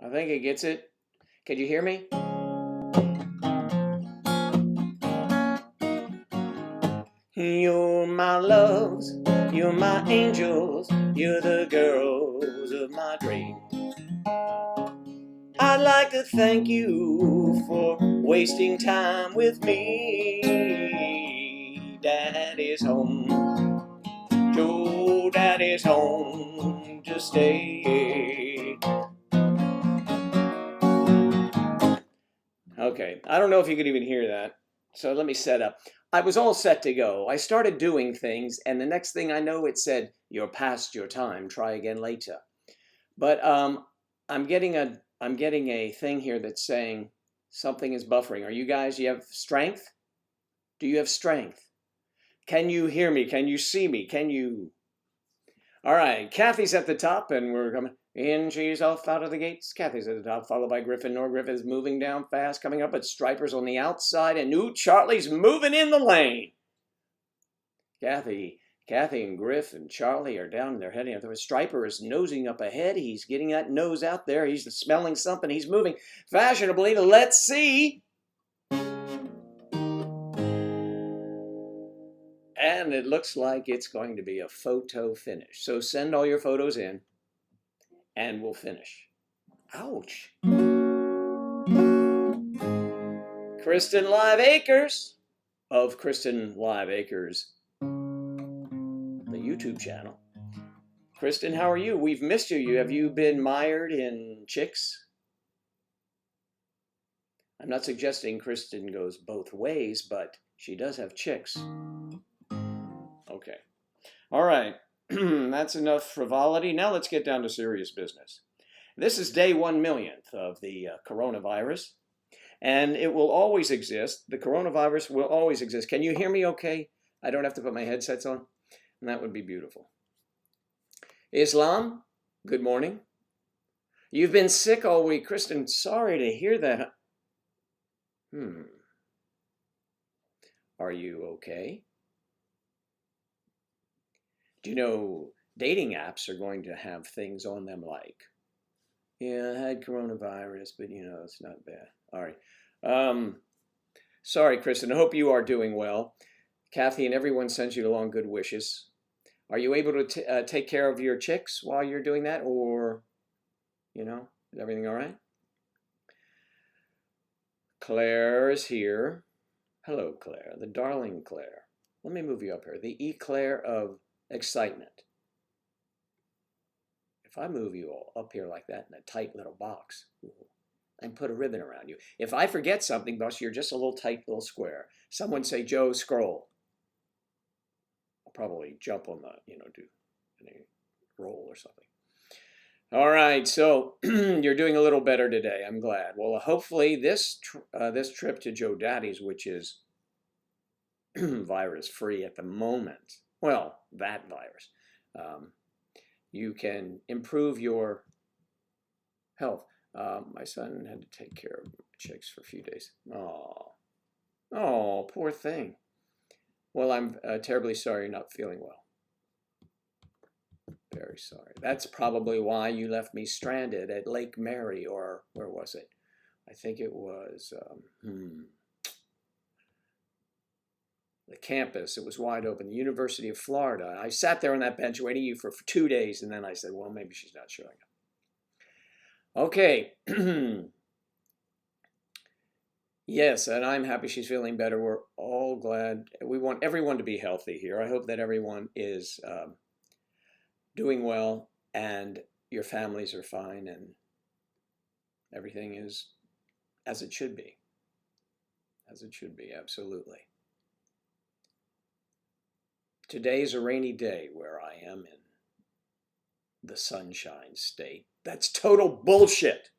I think it gets it. Can you hear me? You're my loves, you're my angels, you're the girls of my dreams. I'd like to thank you for wasting time with me. Daddy's home, Joe, Daddy's home to stay. Okay, I don't know if you could even hear that. So let me set up. I was all set to go. I started doing things, and the next thing I know, it said, "You're past your time. Try again later." But I'm getting a thing here that's saying something is buffering. Are you guys? You have strength? Do you have strength? Can you hear me? Can you see me? Can you? All right, Kathy's at the top, and we're coming in. She's off out of the gates. Kathy's at the top, followed by Griffin. Griffin is moving down fast, coming up, but Striper's on the outside, and ooh, Charlie's moving in the lane. Kathy and Griff and Charlie are down. They're heading up. The Striper is nosing up ahead. He's getting that nose out there. He's smelling something. He's moving fashionably. Let's see. And it looks like it's going to be a photo finish. So send all your photos in, and we'll finish. Ouch. Kristen Live Acres of Kristen Live Acres, the YouTube channel. Kristen, how are you? We've missed you. Have you been mired in chicks? I'm not suggesting Kristen goes both ways, but she does have chicks. Okay. All right. That's enough frivolity. Now let's get down to serious business. This is day 1,000,000th of the coronavirus, and it will always exist. The coronavirus will always exist. Can you hear me okay? I don't have to put my headsets on, and that would be beautiful. Islam, good morning. You've been sick all week. Kristen, sorry to hear that. Are you okay? Do you know dating apps are going to have things on them like, yeah, I had coronavirus, but it's not bad. All right. Sorry, Kristen. I hope you are doing well. Kathy and everyone sends you along good wishes. Are you able to take care of your chicks while you're doing that, or, is everything all right? Claire is here. Hello, Claire, the darling Claire. Let me move you up here. The eclair of excitement. If I move you all up here like that in a tight little box and put a ribbon around you, if I forget something, boss, you're just a little tight little square. Someone say, Joe, scroll. I'll probably jump on the, do any roll or something. All right, so you're doing a little better today. I'm glad. Well, hopefully this trip to Joe Daddy's, which is virus-free at the moment, well, that virus, you can improve your health. My son had to take care of chicks for a few days. Oh, poor thing. Well, I'm terribly sorry you're not feeling well. Very sorry. That's probably why you left me stranded at Lake Mary, or where was it? I think it was the campus. It was wide open, the University of Florida. I sat there on that bench waiting you for 2 days, and then I said, well, maybe she's not showing up. Okay. Yes, and I'm happy she's feeling better. We're all glad. We want everyone to be healthy here. I hope that everyone is doing well, and your families are fine, and everything is as it should be. As it should be, absolutely. Today is a rainy day where I am in the Sunshine State. That's total bullshit.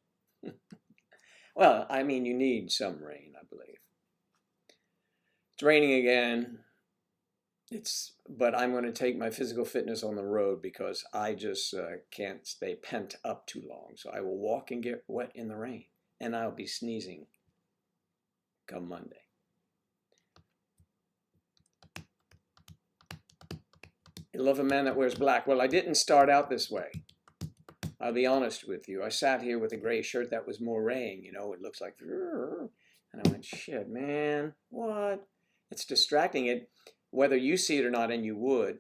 Well, I mean, you need some rain, I believe. It's raining again. But I'm going to take my physical fitness on the road because I just can't stay pent up too long. So I will walk and get wet in the rain, and I'll be sneezing come Monday. You love a man that wears black. Well, I didn't start out this way. I'll be honest with you. I sat here with a gray shirt that was moiraying, you know, it looks like, and I went, shit, man, what? It's distracting. It, whether you see it or not, and you would,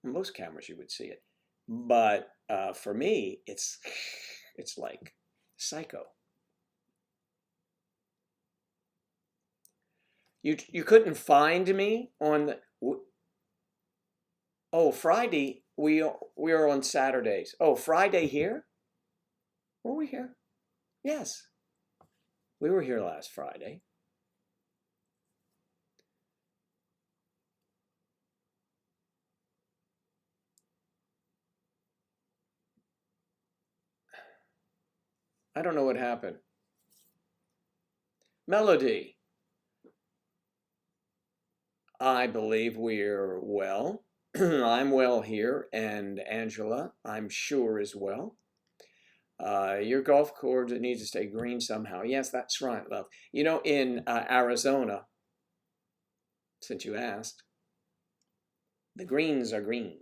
most cameras you would see it. But for me, it's like psycho. You couldn't find me on the, oh, Friday, we are on Saturdays. Oh, Friday here? Were we here? Yes. We were here last Friday. I don't know what happened. Melody. I believe we're well. I'm well here, and Angela, I'm sure, is well. Your golf course needs to stay green somehow. Yes, that's right, love. You know, in Arizona, since you asked, the greens are green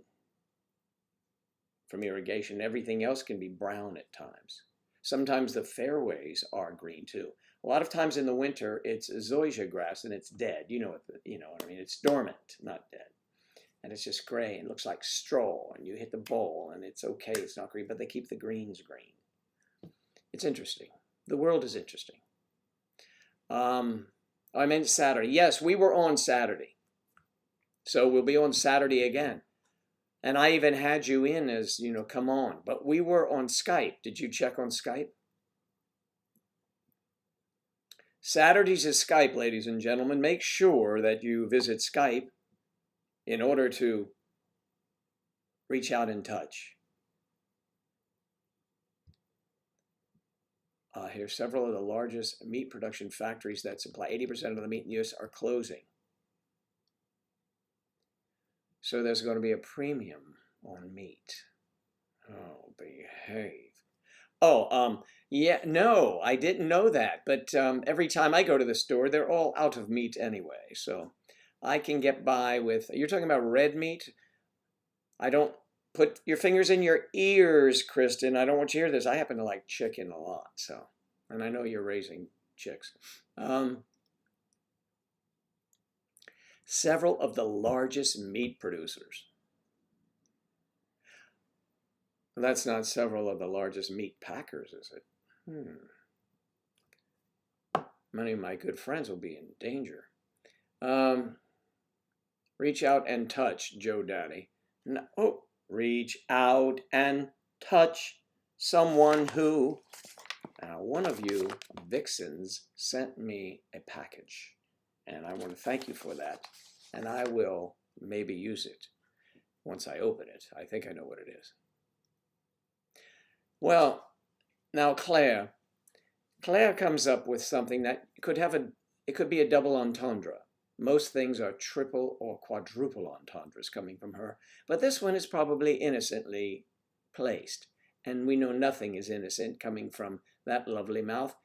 from irrigation. Everything else can be brown at times. Sometimes the fairways are green too. A lot of times in the winter, it's zoysia grass and it's dead. You know what I mean? It's dormant, not dead. And it's just gray and looks like straw, and you hit the ball and it's okay, it's not green, but they keep the greens green. It's interesting. The world is interesting. I meant Saturday. Yes, we were on Saturday. So we'll be on Saturday again. And I even had you in as, you know, come on. But we were on Skype. Did you check on Skype? Saturdays is Skype, ladies and gentlemen. Make sure that you visit Skype in order to reach out and touch. Here, several of the largest meat production factories that supply 80% of the meat in the U.S. are closing. So there's going to be a premium on meat. Oh, behave. Oh, yeah, no, I didn't know that. But every time I go to the store, they're all out of meat anyway. So I can get by with, you're talking about red meat? I don't put your fingers in your ears, Kristen. I don't want you to hear this. I happen to like chicken a lot, so, and I know you're raising chicks. Several of the largest meat producers. That's not several of the largest meat packers, is it? Many of my good friends will be in danger. Reach out and touch, Joe Daddy. No, oh, reach out and touch someone who, one of you vixens sent me a package. And I want to thank you for that. And I will maybe use it once I open it. I think I know what it is. Well, now Claire comes up with something that could have it could be a double entendre. Most things are triple or quadruple entendres coming from her, but this one is probably innocently placed. And we know nothing is innocent coming from that lovely mouth.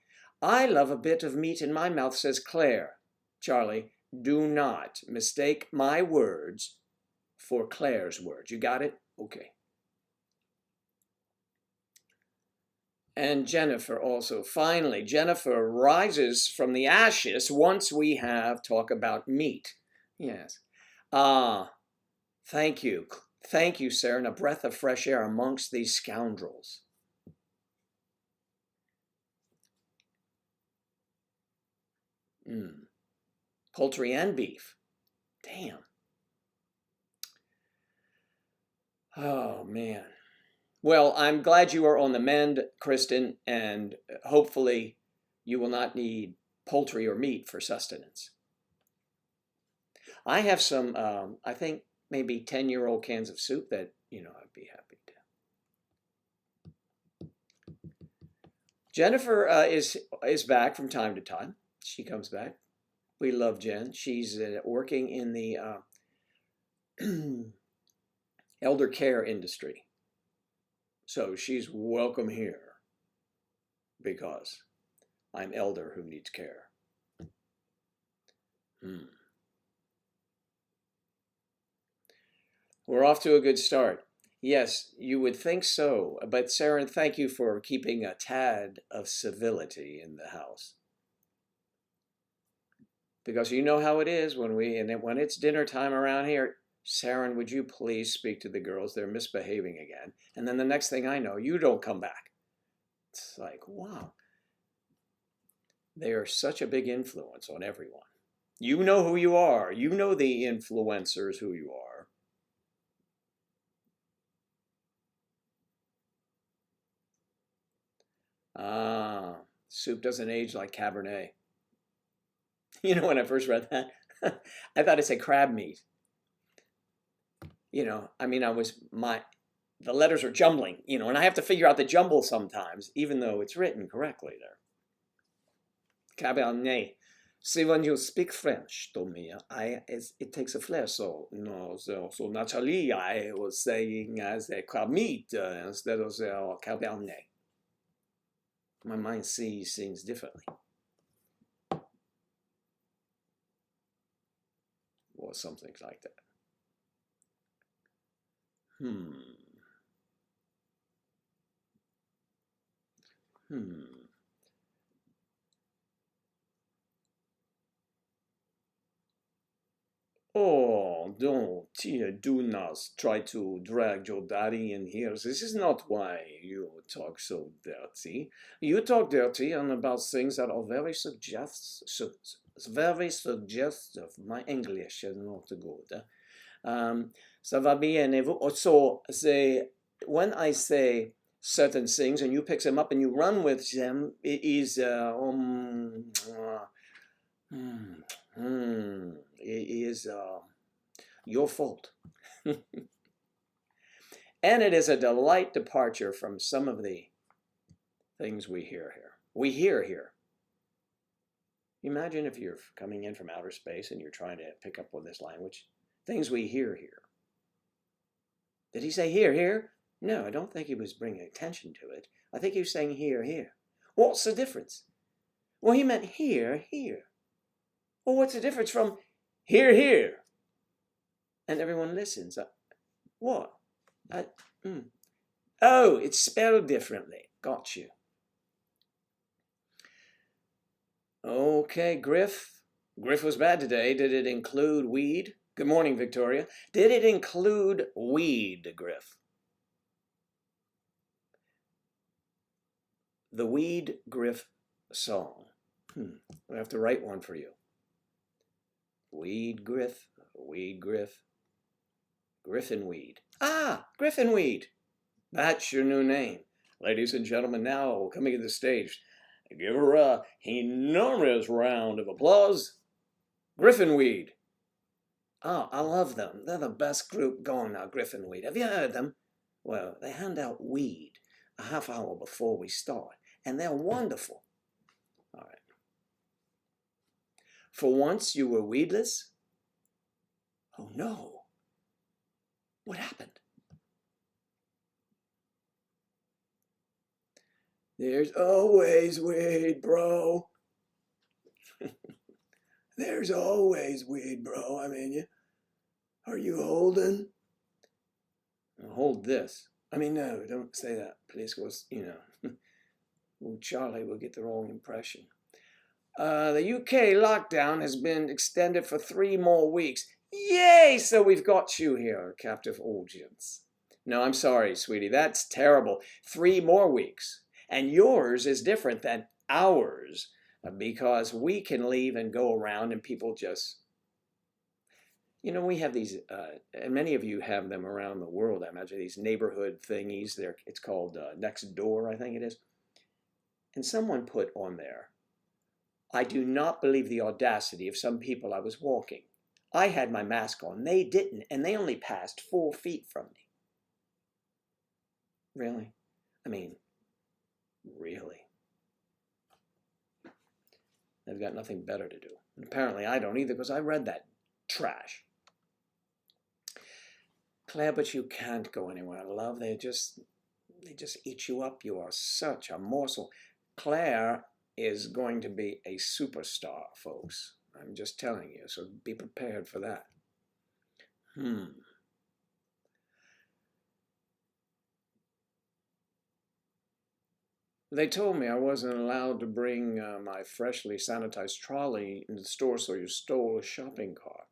I love a bit of meat in my mouth, says Claire. Charlie, do not mistake my words for Claire's words. You got it? Okay. And Jennifer also. Finally, Jennifer rises from the ashes once we have talk about meat. Yes. Thank you. Thank you, Sarah, and a breath of fresh air amongst these scoundrels. Poultry and beef. Damn. Oh, man. Well, I'm glad you are on the mend, Kristen, and hopefully you will not need poultry or meat for sustenance. I have some, I think, maybe 10-year-old cans of soup that, you know, I'd be happy to. Jennifer is back from time to time. She comes back. We love Jen. She's working in the elder care industry. So she's welcome here because I'm elder who needs care. We're off to a good start. Yes, you would think so. But Saren, thank you for keeping a tad of civility in the house. Because you know how it is when it's dinner time around here. Saren, would you please speak to the girls? They're misbehaving again. And then the next thing I know, you don't come back. It's like, wow. They are such a big influence on everyone. You know who you are. You know the influencers who you are. Ah, soup doesn't age like Cabernet. You know, when I first read that, I thought it said crab meat. You know, I mean, the letters are jumbling, you know, and I have to figure out the jumble sometimes, even though it's written correctly there. Cabernet. See, when you speak French to me, it takes a flair. So, no, so naturally, I was saying as a crab meat instead of the Cabernet. My mind sees things differently. Or something like that. Hmm. Oh, don't, do not try to drag your daddy in here. This is not why you talk so dirty. You talk dirty and about things that are very suggestive. My English is not good. Ça va bien, et vous? So, when I say certain things and you pick them up and you run with them, it is, it is your fault. And it is a delight departure from some of the things we hear here. We hear here. Imagine if you're coming in from outer space and you're trying to pick up on this language. Things we hear here. Did he say here, here? No, I don't think he was bringing attention to it. I think he was saying here, here. What's the difference? Well, he meant here, here. Well, what's the difference from here, here? And everyone listens. What? Oh, it's spelled differently. Got you. Okay, Griff. Griff was bad today. Did it include weed? Good morning, Victoria. Did it include weed, Griff? The Weed Griff song. I have to write one for you. Weed Griff, Weed Griff, Griffin Weed. Ah, Griffin Weed. That's your new name. Ladies and gentlemen, now coming to the stage, give her a enormous round of applause. Griffin Weed. Oh, I love them. They're the best group going now, Griffin Weed. Have you heard them? Well, they hand out weed a half hour before we start, and they're wonderful. All right. For once you were weedless? Oh no. What happened? There's always weed, bro. There's always weed, bro. I mean, are you holding? Hold this. I mean, no, don't say that, please, because, well, Charlie will get the wrong impression. The UK lockdown has been extended for 3 more weeks. Yay! So we've got you here, captive audience. No, I'm sorry, sweetie. That's terrible. 3 more weeks. And yours is different than ours because we can leave and go around and people just... we have these, and many of you have them around the world, I imagine, these neighborhood thingies. It's called Next Door, I think it is. And someone put on there, I do not believe the audacity of some people I was walking. I had my mask on. They didn't, and they only passed 4 feet from me. Really? I mean, really? They've got nothing better to do. And apparently I don't either, because I read that trash. Claire, but you can't go anywhere, love. They just eat you up. You are such a morsel. Claire is going to be a superstar, folks. I'm just telling you, so be prepared for that. They told me I wasn't allowed to bring my freshly sanitized trolley in the store, so you stole a shopping cart.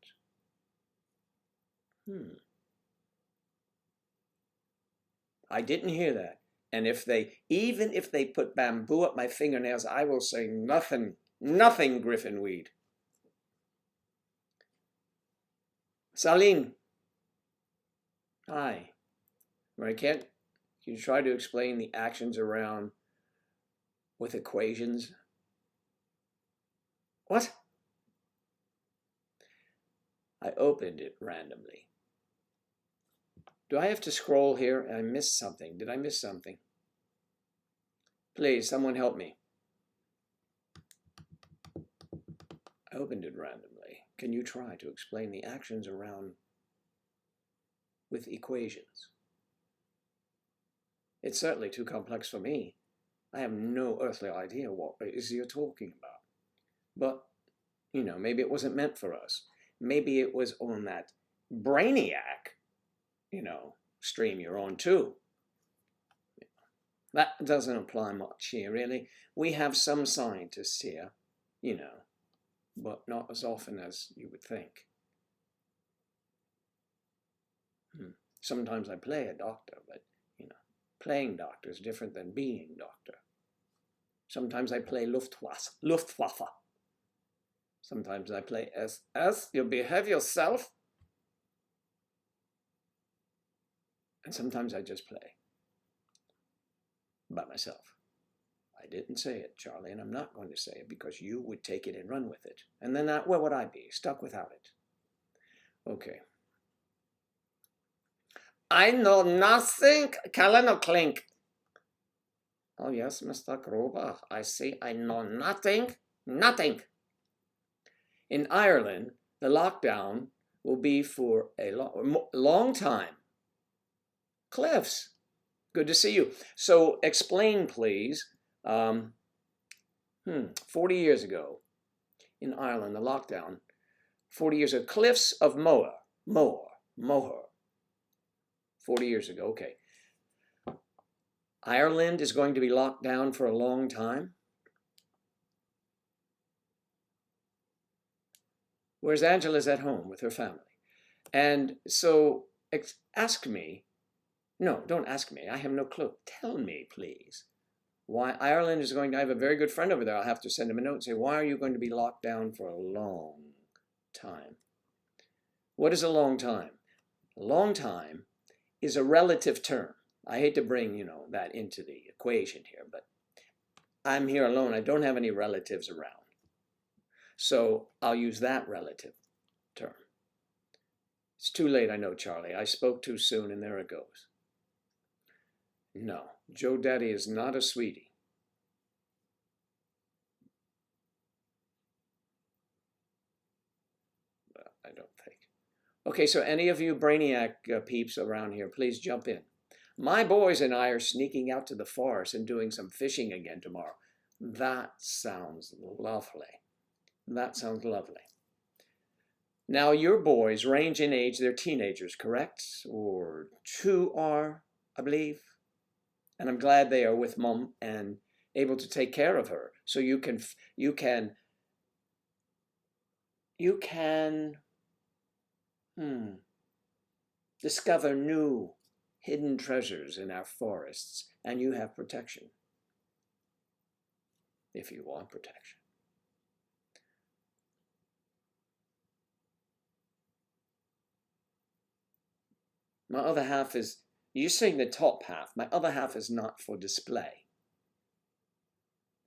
I didn't hear that. And even if they put bamboo up my fingernails, I will say nothing, nothing, Griffin Weed. Salim. Hi. Can you try to explain the actions around with equations? What? I opened it randomly. Do I have to scroll here? I missed something. Did I miss something? Please, someone help me. I opened it randomly. Can you try to explain the actions around with equations? It's certainly too complex for me. I have no earthly idea what it is you're talking about. But, you know, maybe it wasn't meant for us. Maybe it was on that Brainiac, you know, stream you're on too. That doesn't apply much here, really. We have some scientists here, you know, but not as often as you would think. Sometimes I play a doctor, but, you know, playing doctor is different than being doctor. Sometimes I play Luftwaffe. Sometimes I play SS, you behave yourself. And sometimes I just play by myself. I didn't say it, Charlie, and I'm not going to say it because you would take it and run with it. And then where would I be? Stuck without it. Okay. I know nothing, Callan Clink. Oh yes, Mr. Grover, I see I know nothing, nothing. In Ireland, the lockdown will be for a long time. Cliffs, good to see you. So explain, please. 40 years ago in Ireland, the lockdown. 40 years ago, Cliffs of Moher. 40 years ago, okay. Ireland is going to be locked down for a long time. Whereas Angela's at home with her family. And so ask me, no, don't ask me, I have no clue. Tell me, please, why Ireland is going to, I have a very good friend over there, I'll have to send him a note and say, why are you going to be locked down for a long time? What is a long time? A long time is a relative term. I hate to bring, you know, that into the equation here, but I'm here alone. I don't have any relatives around. So I'll use that relative term. It's too late, I know, Charlie. I spoke too soon, and there it goes. No, Joe Daddy is not a sweetie. Well, I don't think. Okay, so any of you Brainiac peeps around here, please jump in. My boys and I are sneaking out to the forest and doing some fishing again tomorrow. That sounds lovely. That sounds lovely. Now, your boys range in age, they're teenagers, correct? Or 2 are, I believe. And I'm glad they are with Mom and able to take care of her. So you can discover new hidden treasures in our forests, and you have protection. If you want protection. My other half is, you're saying the top half, my other half is not for display.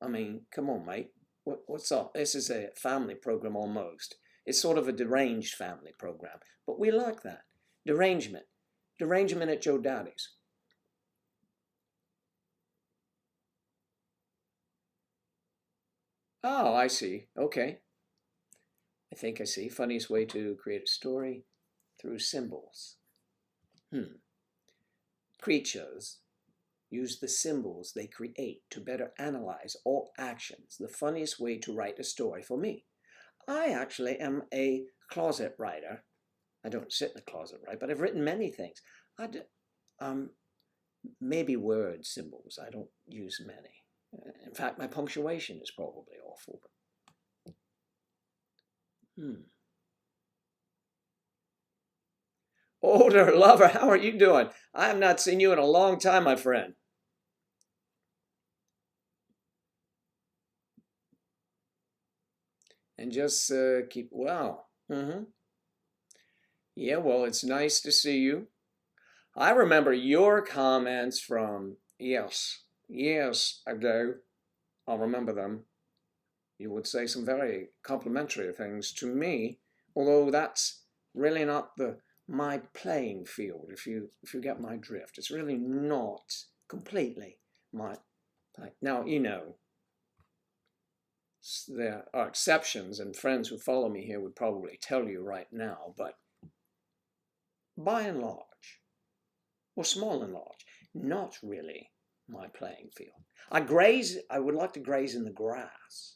I mean, come on, mate. What's up? This is a family program almost. It's sort of a deranged family program, but we like that. Derangement. Derangement at Joe Daddy's. Oh, I see. Okay. I think I see. Funniest way to create a story through symbols. Creatures use the symbols they create to better analyze all actions. The funniest way to write a story for me. I actually am a closet writer. I don't sit in the closet, right? But I've written many things. Maybe word symbols. I don't use many. In fact, my punctuation is probably awful. Older lover, how are you doing? I have not seen you in a long time, my friend. And just keep, wow. Yeah, well, it's nice to see you. I remember your comments from, yes, I do. I'll remember them. You would say some very complimentary things to me, although that's really not my playing field, if you get my drift. It's really not completely my, now, you know, there are exceptions, and friends who follow me here would probably tell you right now, but by and large, or small and large, not really my playing field. I would like to graze in the grass.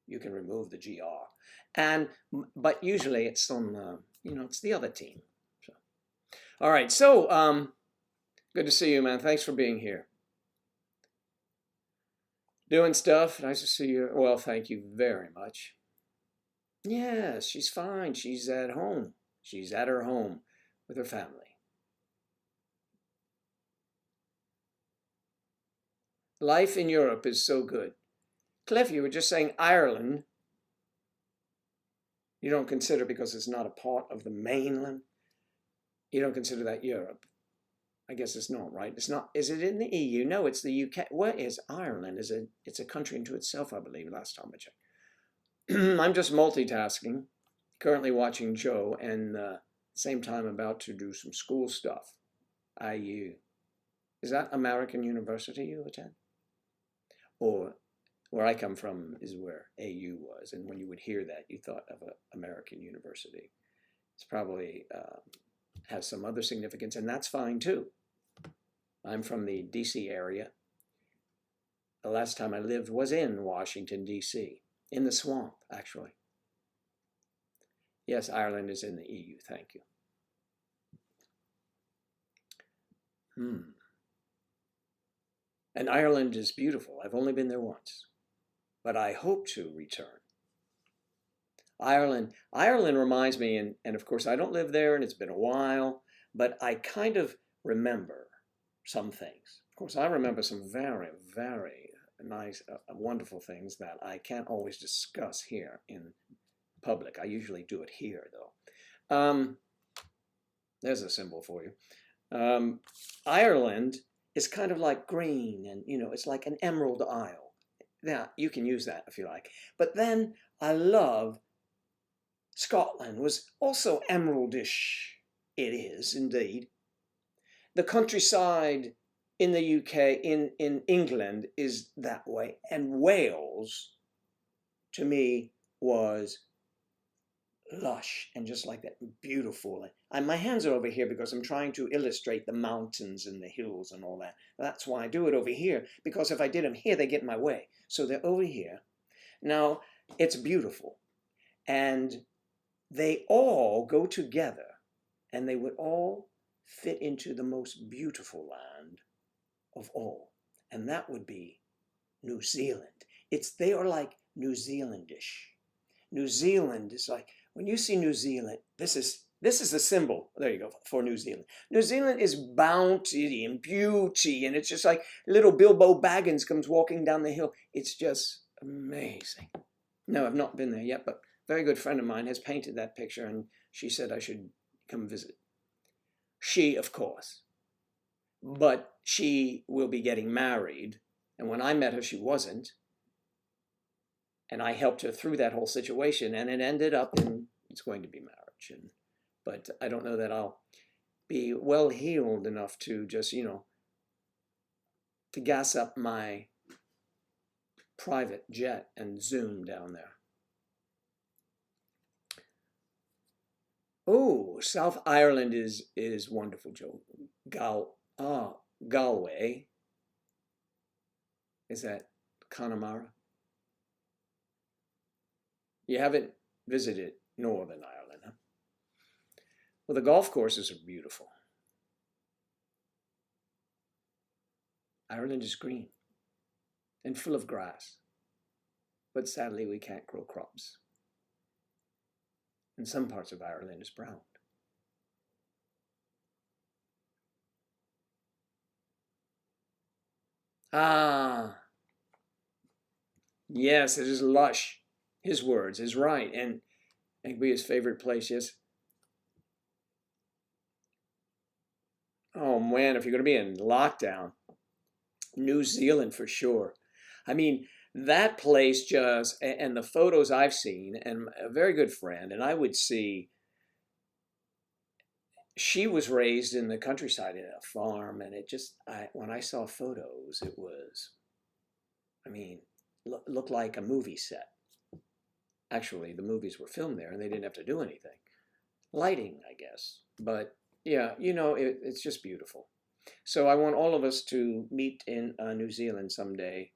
You can remove the GR. But usually it's on, it's the other team. So. All right, so good to see you, man. Thanks for being here. Doing stuff. Nice to see you. Well, thank you very much. Yes, she's fine. She's at home. She's at her home with her family. Life in Europe is so good. Cliff, you were just saying Ireland. You don't consider, because it's not a part of the mainland, you don't consider that Europe. I guess it's not, right? It's not. Is it in the EU? No, it's the UK. What is Ireland? It's a country unto itself, I believe, last time I checked. I'm just multitasking, currently watching Joe, and same time about to do some school stuff. IU. Is that American University you attend? Or where I come from is where AU was, and when you would hear that, you thought of an American University. It's probably has some other significance, and that's fine too. I'm from the DC area. The last time I lived was in Washington, DC, in the swamp, actually. Yes, Ireland is in the EU, thank you. And Ireland is beautiful. I've only been there once, but I hope to return. Ireland reminds me, and of course I don't live there and it's been a while, but I kind of remember some things. Of course, I remember some very, very nice, wonderful things that I can't always discuss here in public. I usually do it here, though. There's a symbol for you. Ireland is kind of like green, and it's like an emerald isle. Now, you can use that if you like. But then I love Scotland, was also emeraldish. It is indeed. The countryside in the UK, in England, is that way. And Wales, to me, was lush and just like that, beautiful. And my hands are over here because I'm trying to illustrate the mountains and the hills and all that. That's why I do it over here, because if I did them here, they get in my way. So they're over here. Now, it's beautiful. And they all go together, and they would all fit into the most beautiful land of all. And that would be New Zealand. They are like New Zealandish. New Zealand is like, when you see New Zealand, this is the symbol, there you go, for New Zealand. New Zealand is bounty and beauty, and it's just like little Bilbo Baggins comes walking down the hill. It's just amazing. No, I've not been there yet, but a very good friend of mine has painted that picture, and she said I should come visit. She, of course. But she will be getting married, and when I met her, she wasn't. And I helped her through that whole situation, and it ended up in, it's going to be marriage. But I don't know that I'll be well healed enough to just, to gas up my private jet and zoom down there. Oh, South Ireland is wonderful, Joe. Galway. Is that Connemara? You haven't visited Northern Ireland, huh? Well, the golf courses are beautiful. Ireland is green and full of grass, but sadly we can't grow crops. In some parts of Ireland it's brown. Ah, yes, it is lush. His words is right, and it could be his favorite place, yes. Oh man, if you're going to be in lockdown, New Zealand for sure. I mean, that place just, and the photos I've seen, and a very good friend, and I would see, she was raised in the countryside in a farm, and it just, when I saw photos, it was, I mean, looked like a movie set. Actually, the movies were filmed there, and they didn't have to do anything. Lighting, I guess, but yeah, you know, it's just beautiful. So I want all of us to meet in New Zealand someday.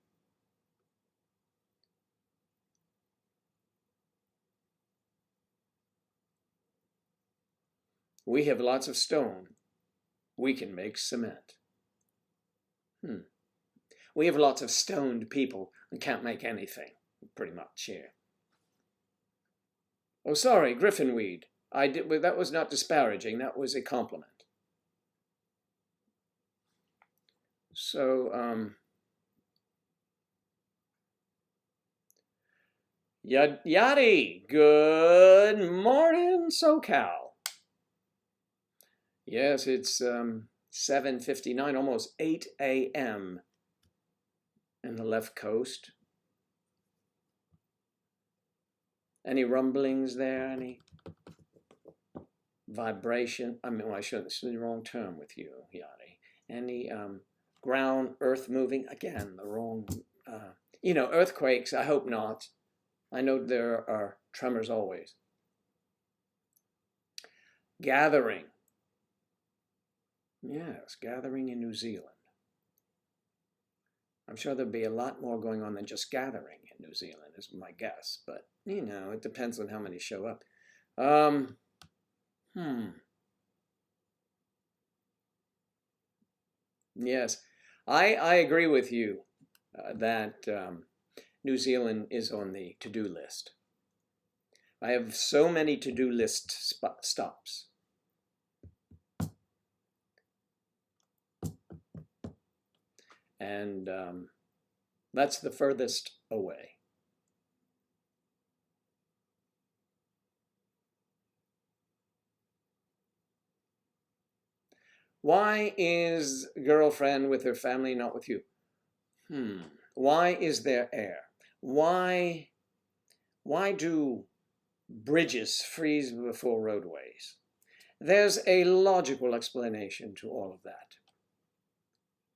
We have lots of stone. We can make cement. We have lots of stoned people and can't make anything, pretty much here. Oh, sorry, Griffinweed. That was not disparaging. That was a compliment. So, Yadi, good morning, SoCal. Yes, it's 7:59, almost 8 a.m. in the left coast. Any rumblings there? Any vibration? I mean, well, I shouldn't, this is the wrong term with you, Yadi. Any ground, earth moving? Again, the wrong, you know, earthquakes, I hope not. I know there are tremors always. Gathering. Yes, gathering in New Zealand. I'm sure there'll be a lot more going on than just gathering in New Zealand, is my guess. But, you know, it depends on how many show up. Yes, I agree with you that New Zealand is on the to-do list. I have so many to-do list stops. And that's the furthest away. Why is girlfriend with her family, not with you? Why is there air? Why do bridges freeze before roadways? There's a logical explanation to all of that.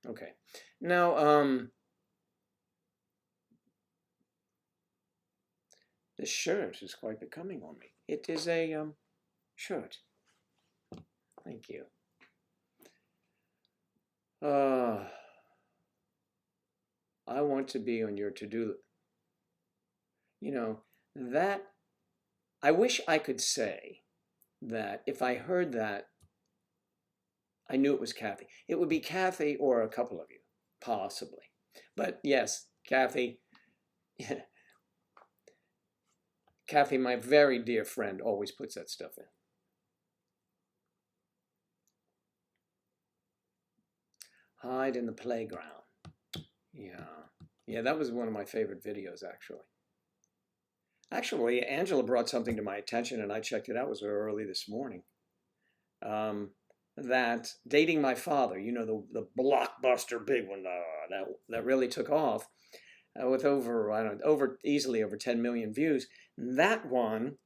Okay. Now, this shirt is quite becoming on me. It is a shirt. Thank you. I want to be on your to-do. You know, that, I wish I could say that if I heard that, I knew it was Kathy. It would be Kathy or a couple of you, possibly. But yes, Kathy, Kathy, my very dear friend, always puts that stuff in. Hide in the playground. Yeah, that was one of my favorite videos, actually. Actually, Angela brought something to my attention, and I checked it out. It was early this morning. That Dating My Father, you know, the blockbuster big one that really took off with over, I don't know, easily over 10 million views. That one,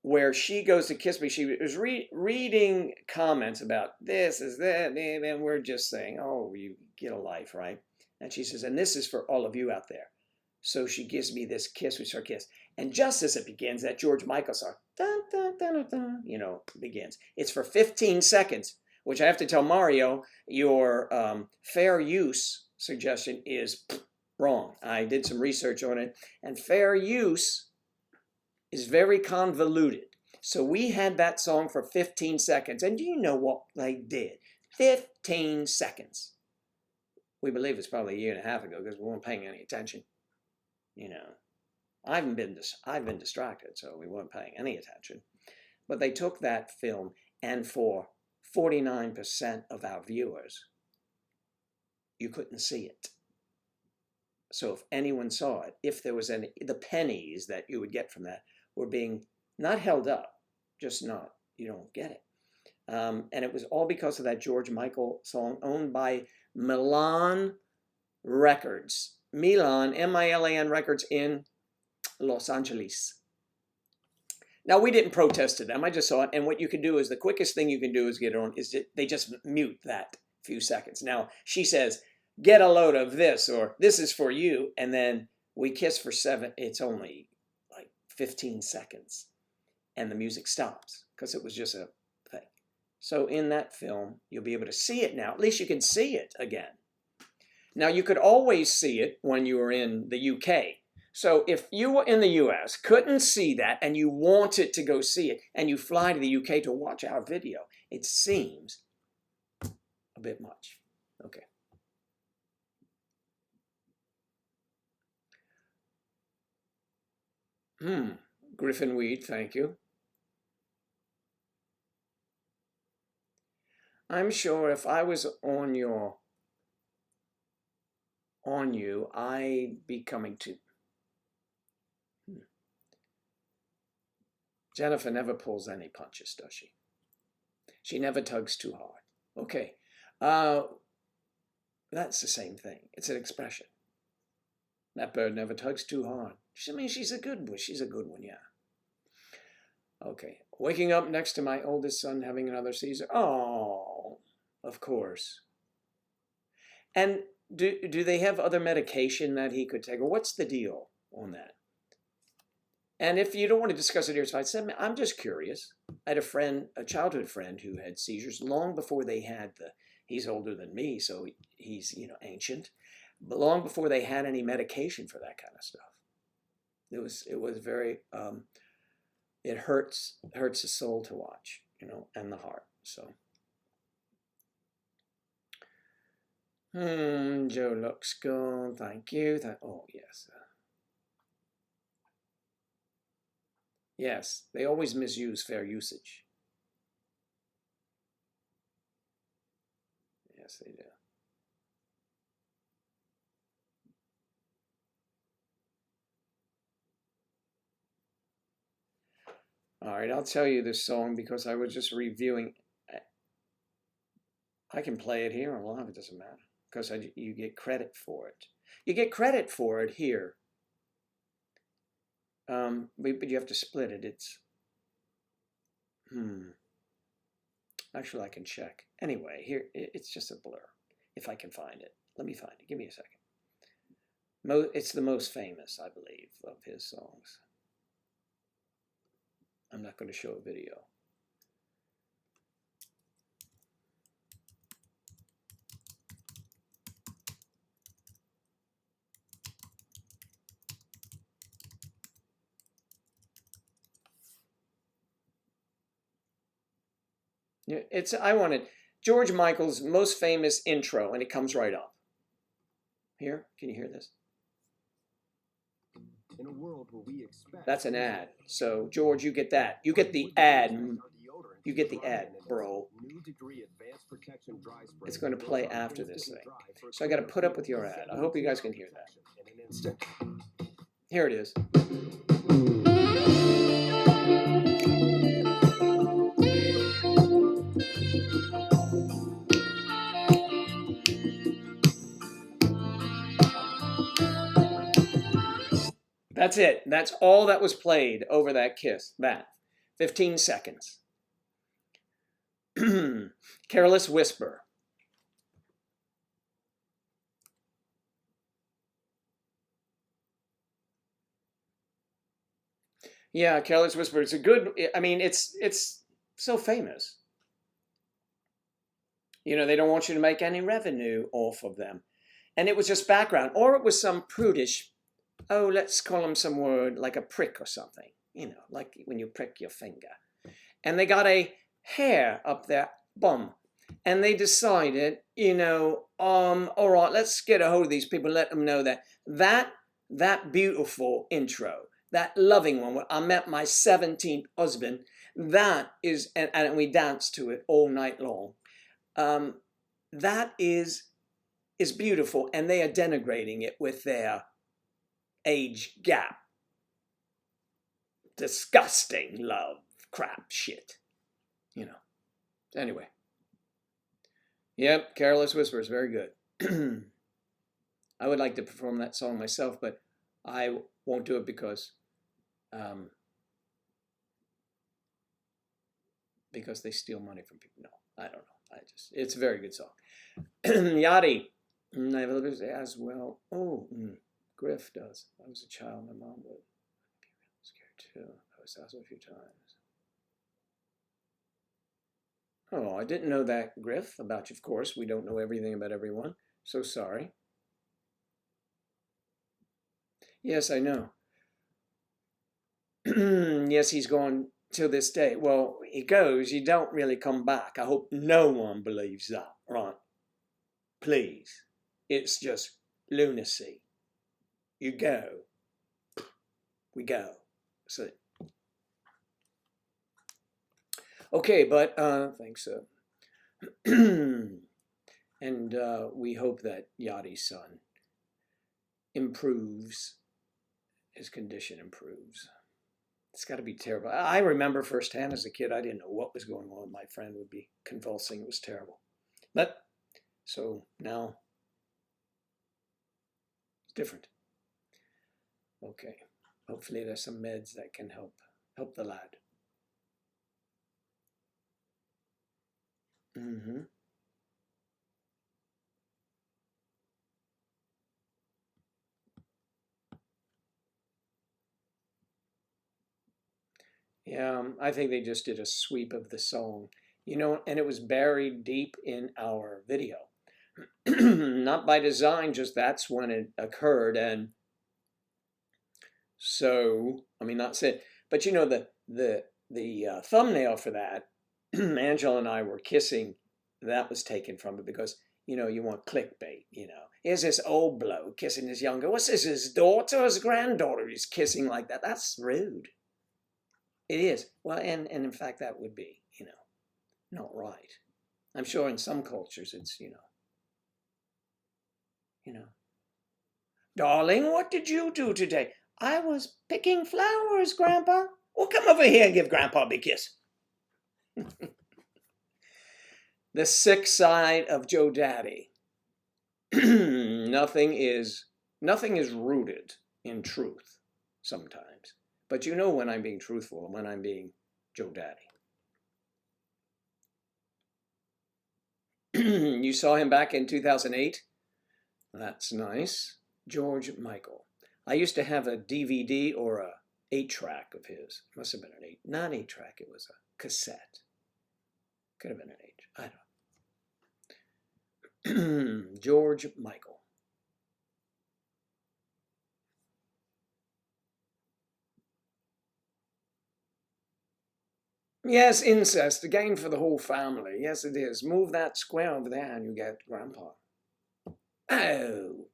where she goes to kiss me, she was reading comments about this is that, and we're just saying, oh, you get a life, right? And she says, and this is for all of you out there. So she gives me this kiss, we start kiss. And just as it begins, that George Michael song, dun, dun, dun, dun, dun, you know, begins. It's for 15 seconds, which I have to tell Mario, your fair use suggestion is wrong. I did some research on it, and fair use is very convoluted. So we had that song for 15 seconds, and do you know what they did? 15 seconds. We believe it's probably a year and a half ago because we weren't paying any attention. You know, I've been distracted, so we weren't paying any attention. But they took that film, and for 49% of our viewers, you couldn't see it. So if anyone saw it, if there was any, the pennies that you would get from that were being not held up, just not, you don't get it. And it was all because of that George Michael song owned by Milan Records. Milan, M-I-L-A-N Records in Los Angeles. Now, we didn't protest to them. I just saw it. And what you can do is, the quickest thing you can do is get it on, is they just mute that few seconds. Now, she says, get a load of this, or this is for you. And then we kiss for 7. It's only like 15 seconds. And the music stops because it was just a thing. So in that film, you'll be able to see it now. At least you can see it again. Now, you could always see it when you were in the UK. So if you were in the US, couldn't see that, and you wanted to go see it, and you fly to the UK to watch our video, it seems a bit much. Okay. Griffin Weed, thank you. I'm sure if I was on you, I'd be coming to. Jennifer never pulls any punches, does she? She never tugs too hard. Okay. That's the same thing. It's an expression. That bird never tugs too hard. I mean, she's a good one. She's a good one, yeah. Okay. Waking up next to my oldest son having another seizure. Oh, of course. And do they have other medication that he could take? Or what's the deal on that? And if you don't want to discuss it here, it's fine. I'm just curious. I had a friend, a childhood friend, who had seizures long before they had he's older than me, so he's, ancient. But long before they had any medication for that kind of stuff. It was very, it hurts the soul to watch, and the heart, so. Joe looks good, thank you. Oh, yes. Yes, they always misuse fair usage. Yes, they do. All right, I'll tell you this song because I was just reviewing. I can play it here or live, it doesn't matter, because you get credit for it. You get credit for it here. But you have to split it. It's, actually I can check. Anyway, here, it's just a blur. If I can find it. Let me find it. Give me a second. It's the most famous, I believe, of his songs. I'm not going to show a video. I wanted George Michael's most famous intro, and it comes right up. Here, can you hear this? In a world where we expect that's an ad. So George, you get that. You get the ad. You get the ad, bro. It's going to play after this thing. So I got to put up with your ad. I hope you guys can hear that. Here it is. That's it. That's all that was played over that kiss. That. 15 seconds. Careless Whisper. Yeah, Careless Whisper. It's a good, I mean, it's so famous. They don't want you to make any revenue off of them. And it was just background. Or it was some prudish, let's call them some word like a prick or something. Like when you prick your finger. And they got a hair up their bum. And they decided, all right, let's get a hold of these people, let them know that beautiful intro, that loving one where I met my 17th husband, that is, and we danced to it all night long. That is beautiful, and they are denigrating it with their age gap. Disgusting love crap shit. Anyway. Yep, Careless Whispers, very good. I would like to perform that song myself, but I won't do it because they steal money from people. No, I don't know. It's a very good song. Yachty, I have a little bit as well. Oh, Griff does. I was a child, my mom would be scared too. I was asked a few times. Oh, I didn't know that, Griff, about you. Of course, we don't know everything about everyone. So sorry. Yes, I know. Yes, he's gone till this day. Well, he goes, you don't really come back. I hope no one believes that, right? Please. It's just lunacy. You go. We go. So, okay, but thanks. And we hope that Yachty's son improves, his condition improves. It's got to be terrible. I remember firsthand as a kid, I didn't know what was going on. My friend would be convulsing. It was terrible. But so now it's different. Okay. Hopefully there's some meds that can help the lad. Mm-hmm. Yeah, I think they just did a sweep of the song, and it was buried deep in our video. Not by design, just that's when it occurred. And so, I mean, not said, but the thumbnail for that, Angela and I were kissing, that was taken from it because, you want clickbait, Here's this old bloke kissing this young girl. What's this, his daughter or his granddaughter he's kissing like that? That's rude. It is. Well, and in fact, that would be, not right. I'm sure in some cultures it's, Darling, what did you do today? I was picking flowers, Grandpa. Well, come over here and give Grandpa a big kiss. The sick side of Joe Daddy. Nothing is rooted in truth sometimes. But you know when I'm being truthful and when I'm being Joe Daddy. You saw him back in 2008? That's nice. George Michael. I used to have a DVD or a 8-track of his. Must have been an 8. Not 8-track, it was a cassette. Could have been an 8. I don't know. George Michael. Yes, incest, again for the whole family. Yes, it is. Move that square over there and you get Grandpa. Oh.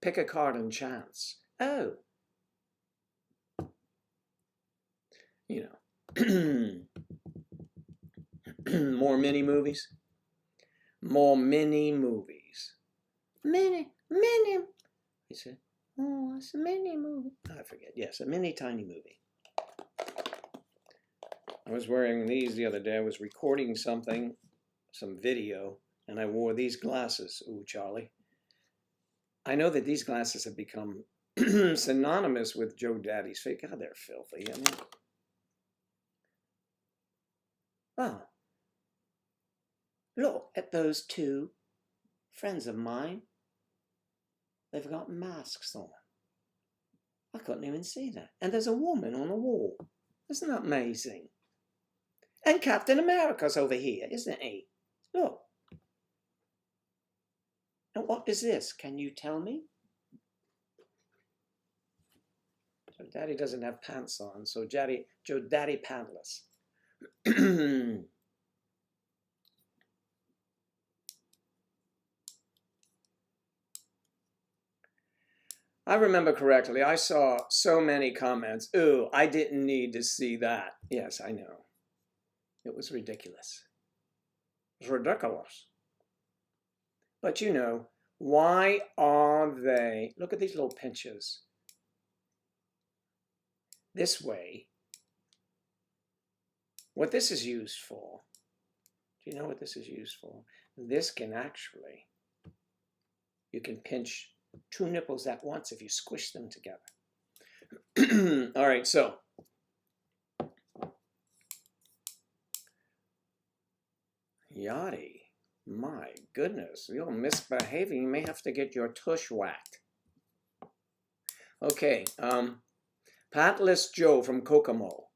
Pick a card and chance. Oh. More mini movies. More mini movies. Mini. He said, oh, it's a mini movie. I forget. Yes, a mini tiny movie. I was wearing these the other day. I was recording some video, and I wore these glasses. Ooh, Charlie. I know that these glasses have become synonymous with Joe Daddy's face. God, they're filthy. I mean, oh, look at those two friends of mine. They've got masks on. I couldn't even see that. And there's a woman on the wall. Isn't that amazing? And Captain America's over here, isn't he? Look. And what is this? Can you tell me? So Daddy doesn't have pants on, so Joe Daddy pantless. I remember correctly, I saw so many comments. Ooh, I didn't need to see that. Yes, I know. It was ridiculous. It was ridiculous. But you know, why are they? Look at these little pinches. This way. What this is used for. Do you know what this is used for? This can actually, you can pinch 2 nipples at once if you squish them together. All right, so Yachty, my goodness, you're misbehaving. You may have to get your tush whacked. Okay, Patless Joe from Kokomo.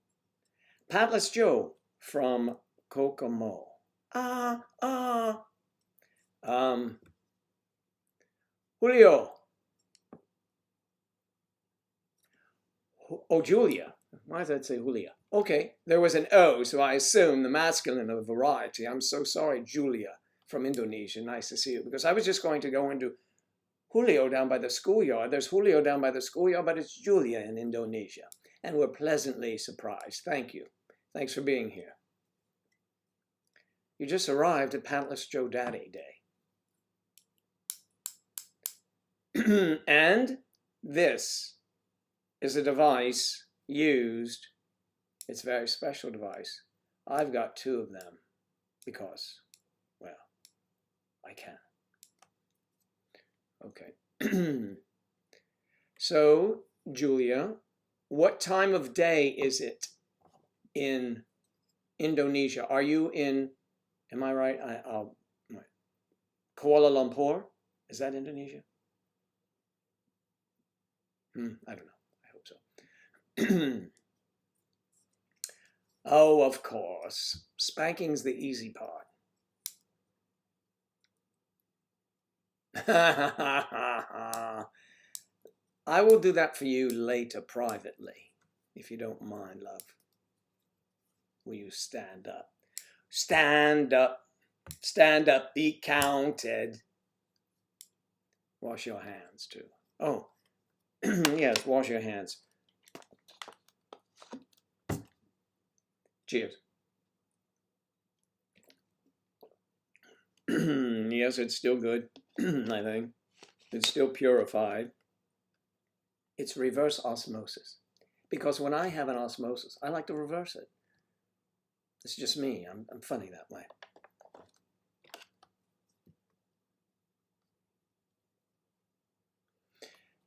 Patless Joe from Kokomo. Julio. Oh, Julia. Why does that say Julia? Okay, there was an O, so I assume the masculine of variety. I'm so sorry, Julia from Indonesia. Nice to see you. Because I was just going to go into Julio down by the schoolyard. There's Julio down by the schoolyard, but it's Julia in Indonesia. And we're pleasantly surprised. Thank you. Thanks for being here. You just arrived at Pantless Joe Daddy Day. And this is a device used. It's a very special device. I've got 2 of them because, well, I can. Okay. So, Julia, what time of day is it in Indonesia? Are you in, am I right? Kuala Lumpur? Is that Indonesia? I don't know. I hope so. Oh, of course. Spanking's the easy part. I will do that for you later privately, if you don't mind, love. Will you stand up? Stand up. Stand up. Be counted. Wash your hands, too. Oh, yes, wash your hands. Cheers. Yes, it's still good, I think. It's still purified. It's reverse osmosis. Because when I have an osmosis, I like to reverse it. It's just me. I'm funny that way.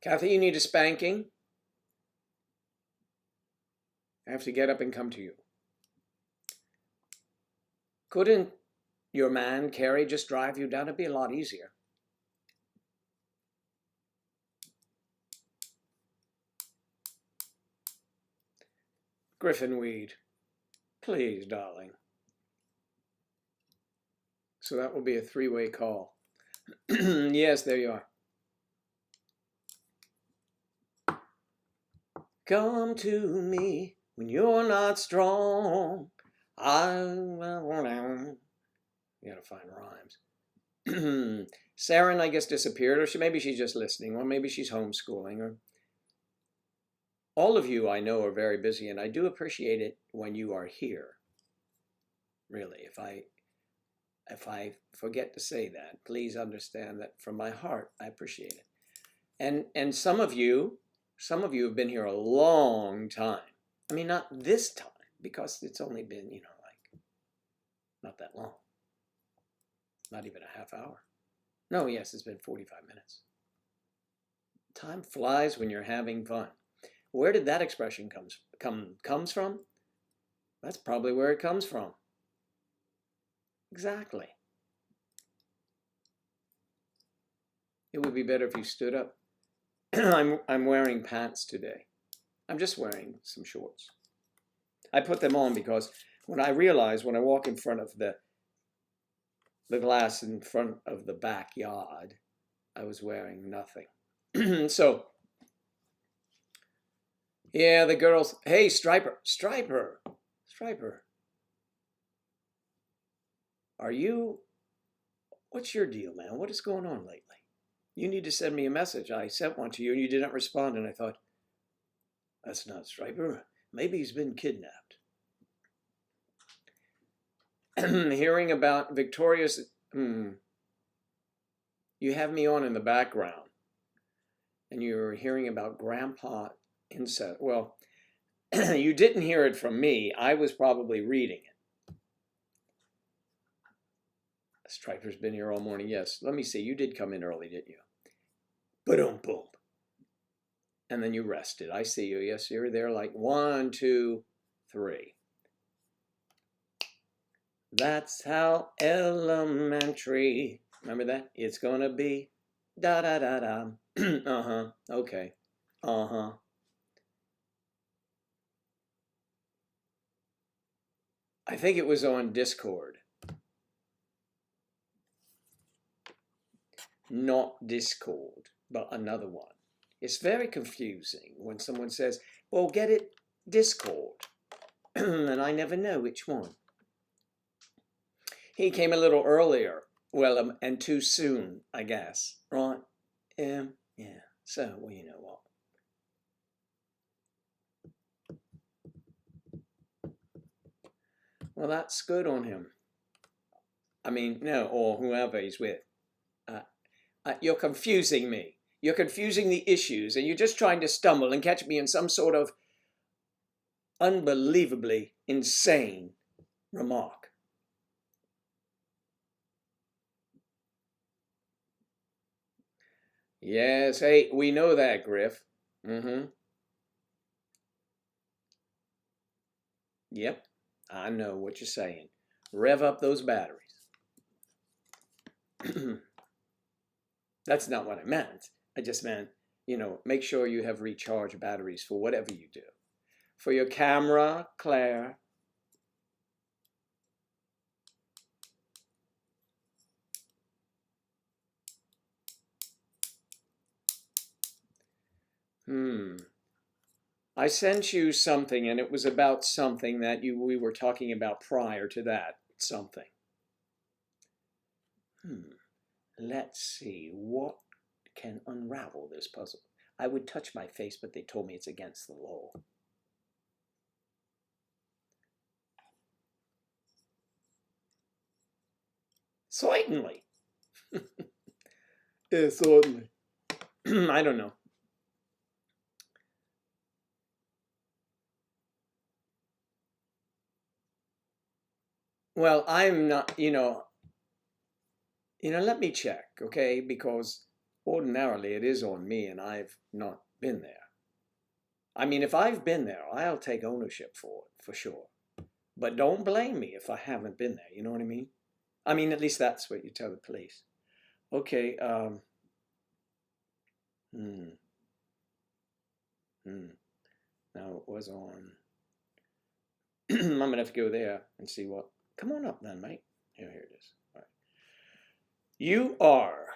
Kathy, you need a spanking? I have to get up and come to you. Couldn't your man, Carrie, just drive you down? It'd be a lot easier. Griffin Weed, please, darling. So that will be a 3-way call. Yes, there you are. Come to me when you're not strong. You gotta find rhymes. Saren, I guess, disappeared, or maybe she's just listening, or maybe she's homeschooling. Or all of you I know are very busy, and I do appreciate it when you are here. Really, if I forget to say that, please understand that from my heart, I appreciate it. And some of you have been here a long time. I mean, not this time, because it's only been, like, not that long. Not even a half hour. No, yes, it's been 45 minutes. Time flies when you're having fun. Where did that expression comes from? That's probably where it comes from. Exactly. It would be better if you stood up. I'm wearing pants today. I'm just wearing some shorts. I put them on because when I walk in front of the glass in front of the backyard, I was wearing nothing. So, yeah, the girls, hey, Striper. What's your deal, man? What is going on lately? You need to send me a message. I sent one to you and you didn't respond. And I thought, that's not Striper. Maybe he's been kidnapped. Hearing about Victoria's, you have me on in the background. And you're hearing about Grandpa incest. Well, you didn't hear it from me. I was probably reading it. Striper's been here all morning. Yes. Let me see. You did come in early, didn't you? Boom. And then you rested. I see you. Yes, you're there like 1, 2, 3. That's how elementary. Remember that? It's gonna be da da da da. Uh-huh. Okay. Uh-huh. I think it was on Discord. Not Discord, but another one. It's very confusing when someone says, well, get it Discord. And I never know which one. He came a little earlier. Well, and too soon, I guess. Right? Yeah. So, well, you know what? Well, that's good on him. I mean, no, or whoever he's with. You're confusing me. You're confusing the issues, and you're just trying to stumble and catch me in some sort of unbelievably insane remark. Yes, hey, we know that, Griff. Yep, I know what you're saying. Rev up those batteries. That's not what I meant. I just meant, make sure you have recharge batteries for whatever you do. For your camera, Claire. I sent you something, and it was about something that we were talking about prior to that something. Let's see, what can unravel this puzzle? I would touch my face, but they told me it's against the law. Certainly. Yeah, certainly. I don't know. Well, I'm not, let me check, okay? Because ordinarily it is on me and I've not been there. I mean, if I've been there, I'll take ownership for it, for sure. But don't blame me if I haven't been there, you know what I mean? I mean, at least that's what you tell the police. Okay, Now it was on. I'm gonna have to go there and see what. Come on up then, mate. Here it is. All right. You are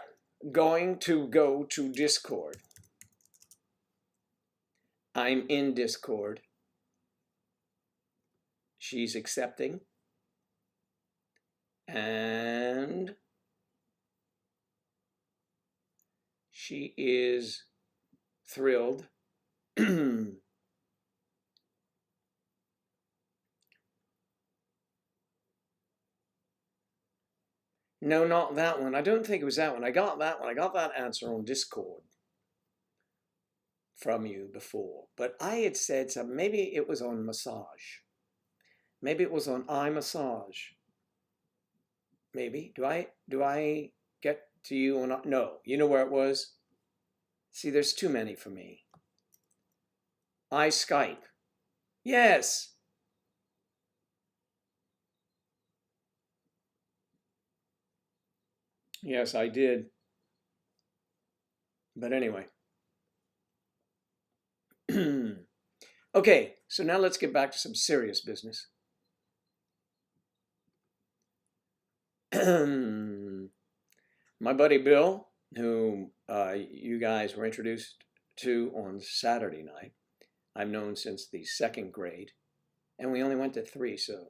going to go to Discord. I'm in Discord. She's accepting. And she is thrilled. No, not that one. I don't think it was that one. I got that one. I got that answer on Discord from you before. But I had said something. Maybe it was on massage. Maybe it was on eye massage. Maybe. Do I get to you or not? No. You know where it was? See, there's too many for me. I Skype. Yes. Yes, I did. But anyway. Okay, so now let's get back to some serious business. My buddy Bill, who you guys were introduced to on Saturday night, I've known since the 2nd grade, and we only went to 3, so,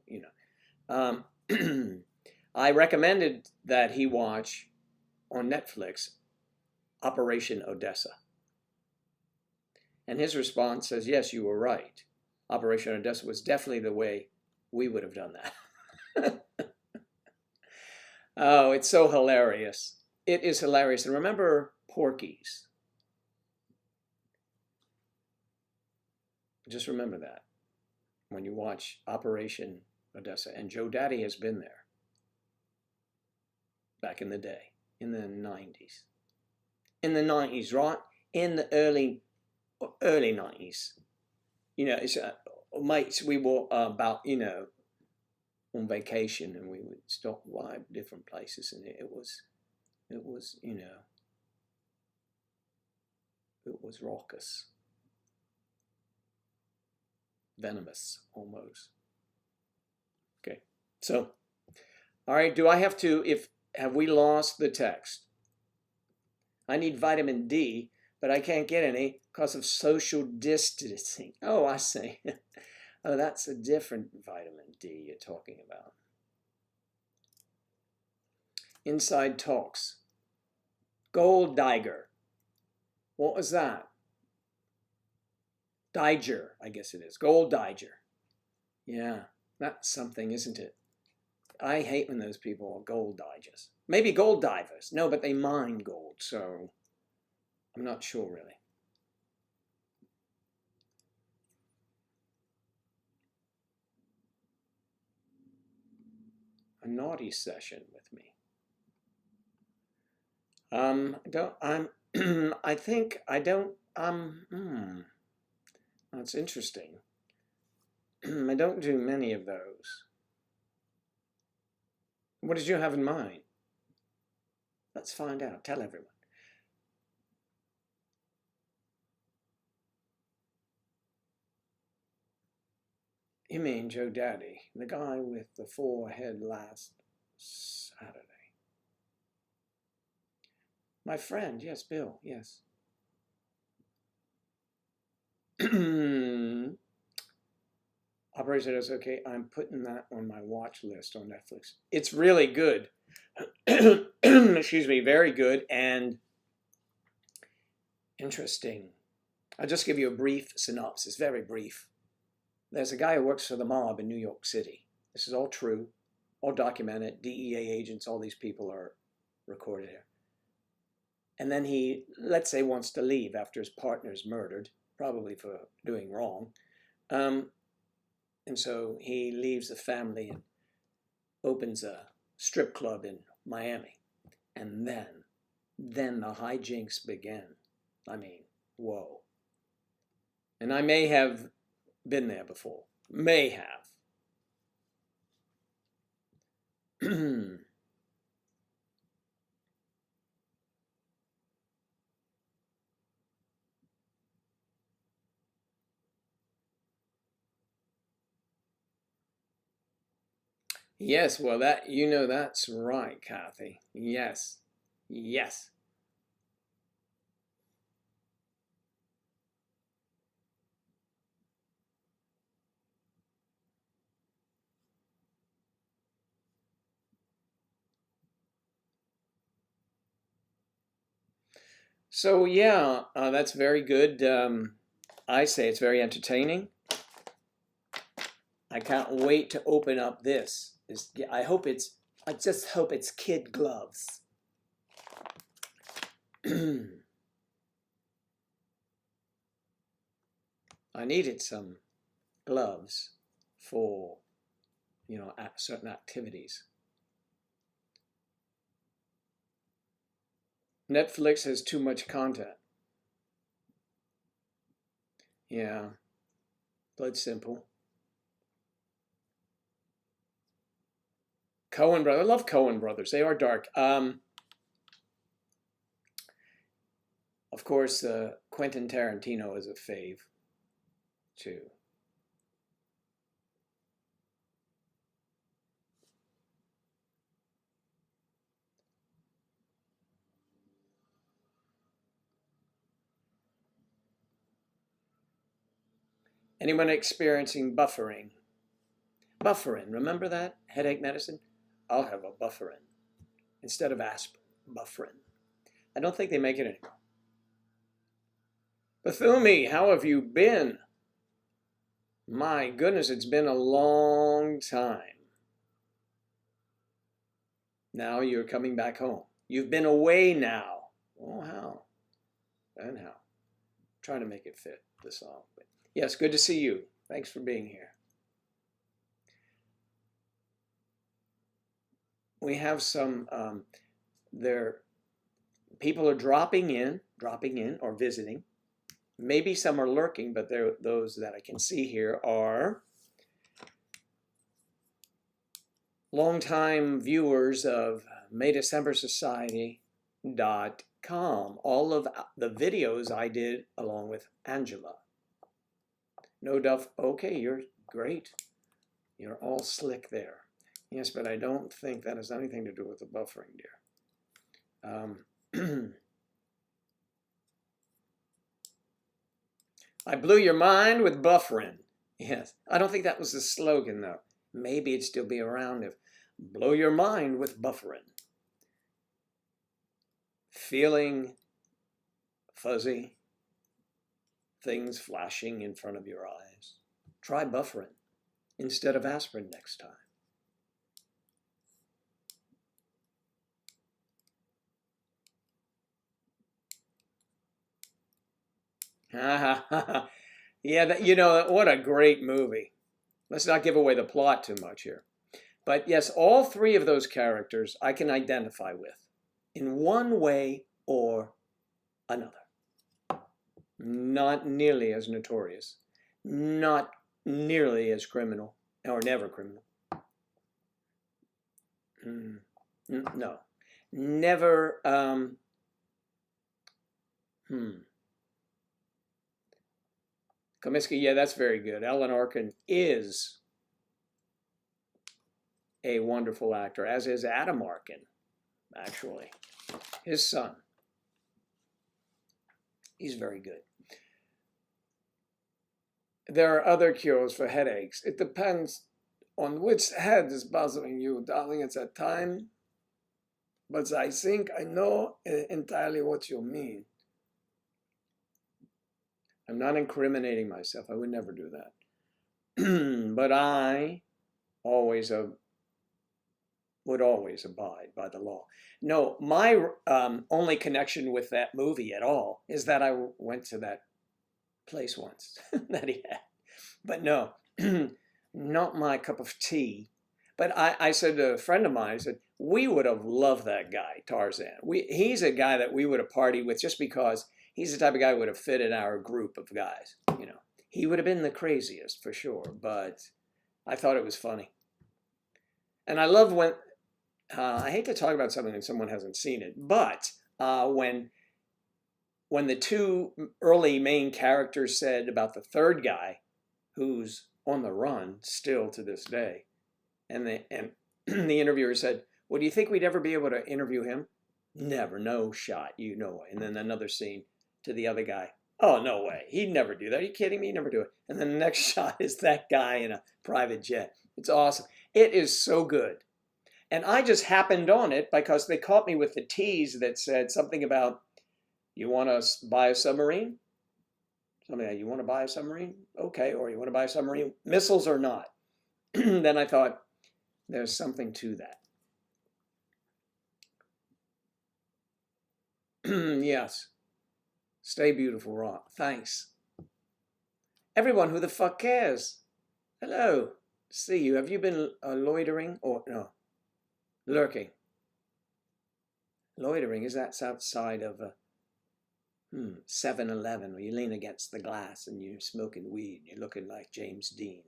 I recommended that he watch on Netflix Operation Odessa. And his response says, yes, you were right. Operation Odessa was definitely the way we would have done that. Oh, it's so hilarious. It is hilarious. And remember Porky's. Just remember that when you watch Operation Odessa. And Joe Daddy has been there back in the day, in the 90s. In the 90s, right? In the early 90s. You know, it's mates, we were about, you know, on vacation, and we would stop by different places, and it was, you know, it was raucous, venomous almost. Okay, so, all right, do I have to, have we lost the text? I need vitamin D, but I can't get any because of social distancing. Oh, I see. Oh, that's a different vitamin D you're talking about. Inside Talks. Gold Diger. What was that? Diger, I guess it is. Gold Diger. Yeah, that's something, isn't it? I hate when those people are gold digers. Maybe gold divers. No, but they mine gold, so I'm not sure really. A naughty session with me. I think I don't, that's interesting. I don't do many of those. What did you have in mind? Let's find out. Tell everyone. You mean Joe Daddy, the guy with the forehead last Saturday? My friend, yes, Bill, yes. Operation is okay. I'm putting that on my watch list on Netflix. It's really good. Excuse me, very good and interesting. I'll just give you a brief synopsis, very brief. There's a guy who works for the mob in New York City. This is all true, all documented. DEA agents, all these people are recorded here. And then he, let's say, wants to leave after his partner's murdered, probably for doing wrong. And so he leaves the family and opens a strip club in Miami. And then the hijinks begin. I mean, whoa. And I may have been there before. May have. Yes, well, that, you know, that's right, Kathy. Yes. Yes. So yeah, that's very good. I say it's very entertaining. I can't wait to open up this. I just hope it's kid gloves. I needed some gloves for, you know, certain activities. Netflix has too much content. Yeah, Blood Simple. Coen Brothers. I love Coen Brothers. They are dark. Of course, Quentin Tarantino is a fave, too. Anyone experiencing buffering? Bufferin, remember that? Headache medicine? I'll have a bufferin instead of aspirin. Bufferin. I don't think they make it anymore. Bethumi, how have you been? My goodness, it's been a long time. Now you're coming back home. You've been away now. Oh, how? And how? Trying to make it fit the song. But yes, good to see you. Thanks for being here. We have some, people are dropping in or visiting. Maybe some are lurking, but those that I can see here are longtime viewers of MayDecemberSociety.com. All of the videos I did along with Angela. No Duff, okay, you're great. You're all slick there. Yes, but I don't think that has anything to do with the buffering, dear. I blew your mind with buffering. Yes, I don't think that was the slogan, though. Maybe it'd still be around if blow your mind with buffering. Feeling fuzzy, things flashing in front of your eyes. Try buffering instead of aspirin next time. Yeah, you know, what a great movie. Let's not give away the plot too much here. But yes, all three of those characters I can identify with in one way or another. Not nearly as notorious, not nearly as criminal, or never criminal. No, never. Comiskey, yeah, that's very good. Alan Arkin is a wonderful actor, as is Adam Arkin, actually, his son. He's very good. There are other cures for headaches. It depends on which head is bothering you, darling. It's at time. But I think I know entirely what you mean. I'm not incriminating myself. I would never do that. But I always would always abide by the law. No, my only connection with that movie at all is that I went to that place once that he had. But no, not my cup of tea. But I said to a friend of mine, I said, we would have loved that guy, Tarzan. He's a guy that we would have partied with just because he's the type of guy who would have fit in our group of guys. You know, he would have been the craziest for sure, but I thought it was funny. And I love when, I hate to talk about something and someone hasn't seen it, but when the two early main characters said about the third guy, who's on the run still to this day, and the interviewer said, well, do you think we'd ever be able to interview him? Never, no shot, you know. And then another scene to the other guy, oh, no way, he'd never do that. Are you kidding me? He'd never do it. And then the next shot is that guy in a private jet. It's awesome. It is so good. And I just happened on it because they caught me with the tease that said something about, you want to buy a submarine? Something like, you want to buy a submarine? Okay, or you want to buy a submarine? Missiles or not? Then I thought, there's something to that. Yes. Stay beautiful, Rock. Thanks. Everyone, who the fuck cares? Hello. See you. Have you been loitering or no? Lurking. Loitering is that outside of a 7-Eleven where you lean against the glass and you're smoking weed. You're looking like James Dean,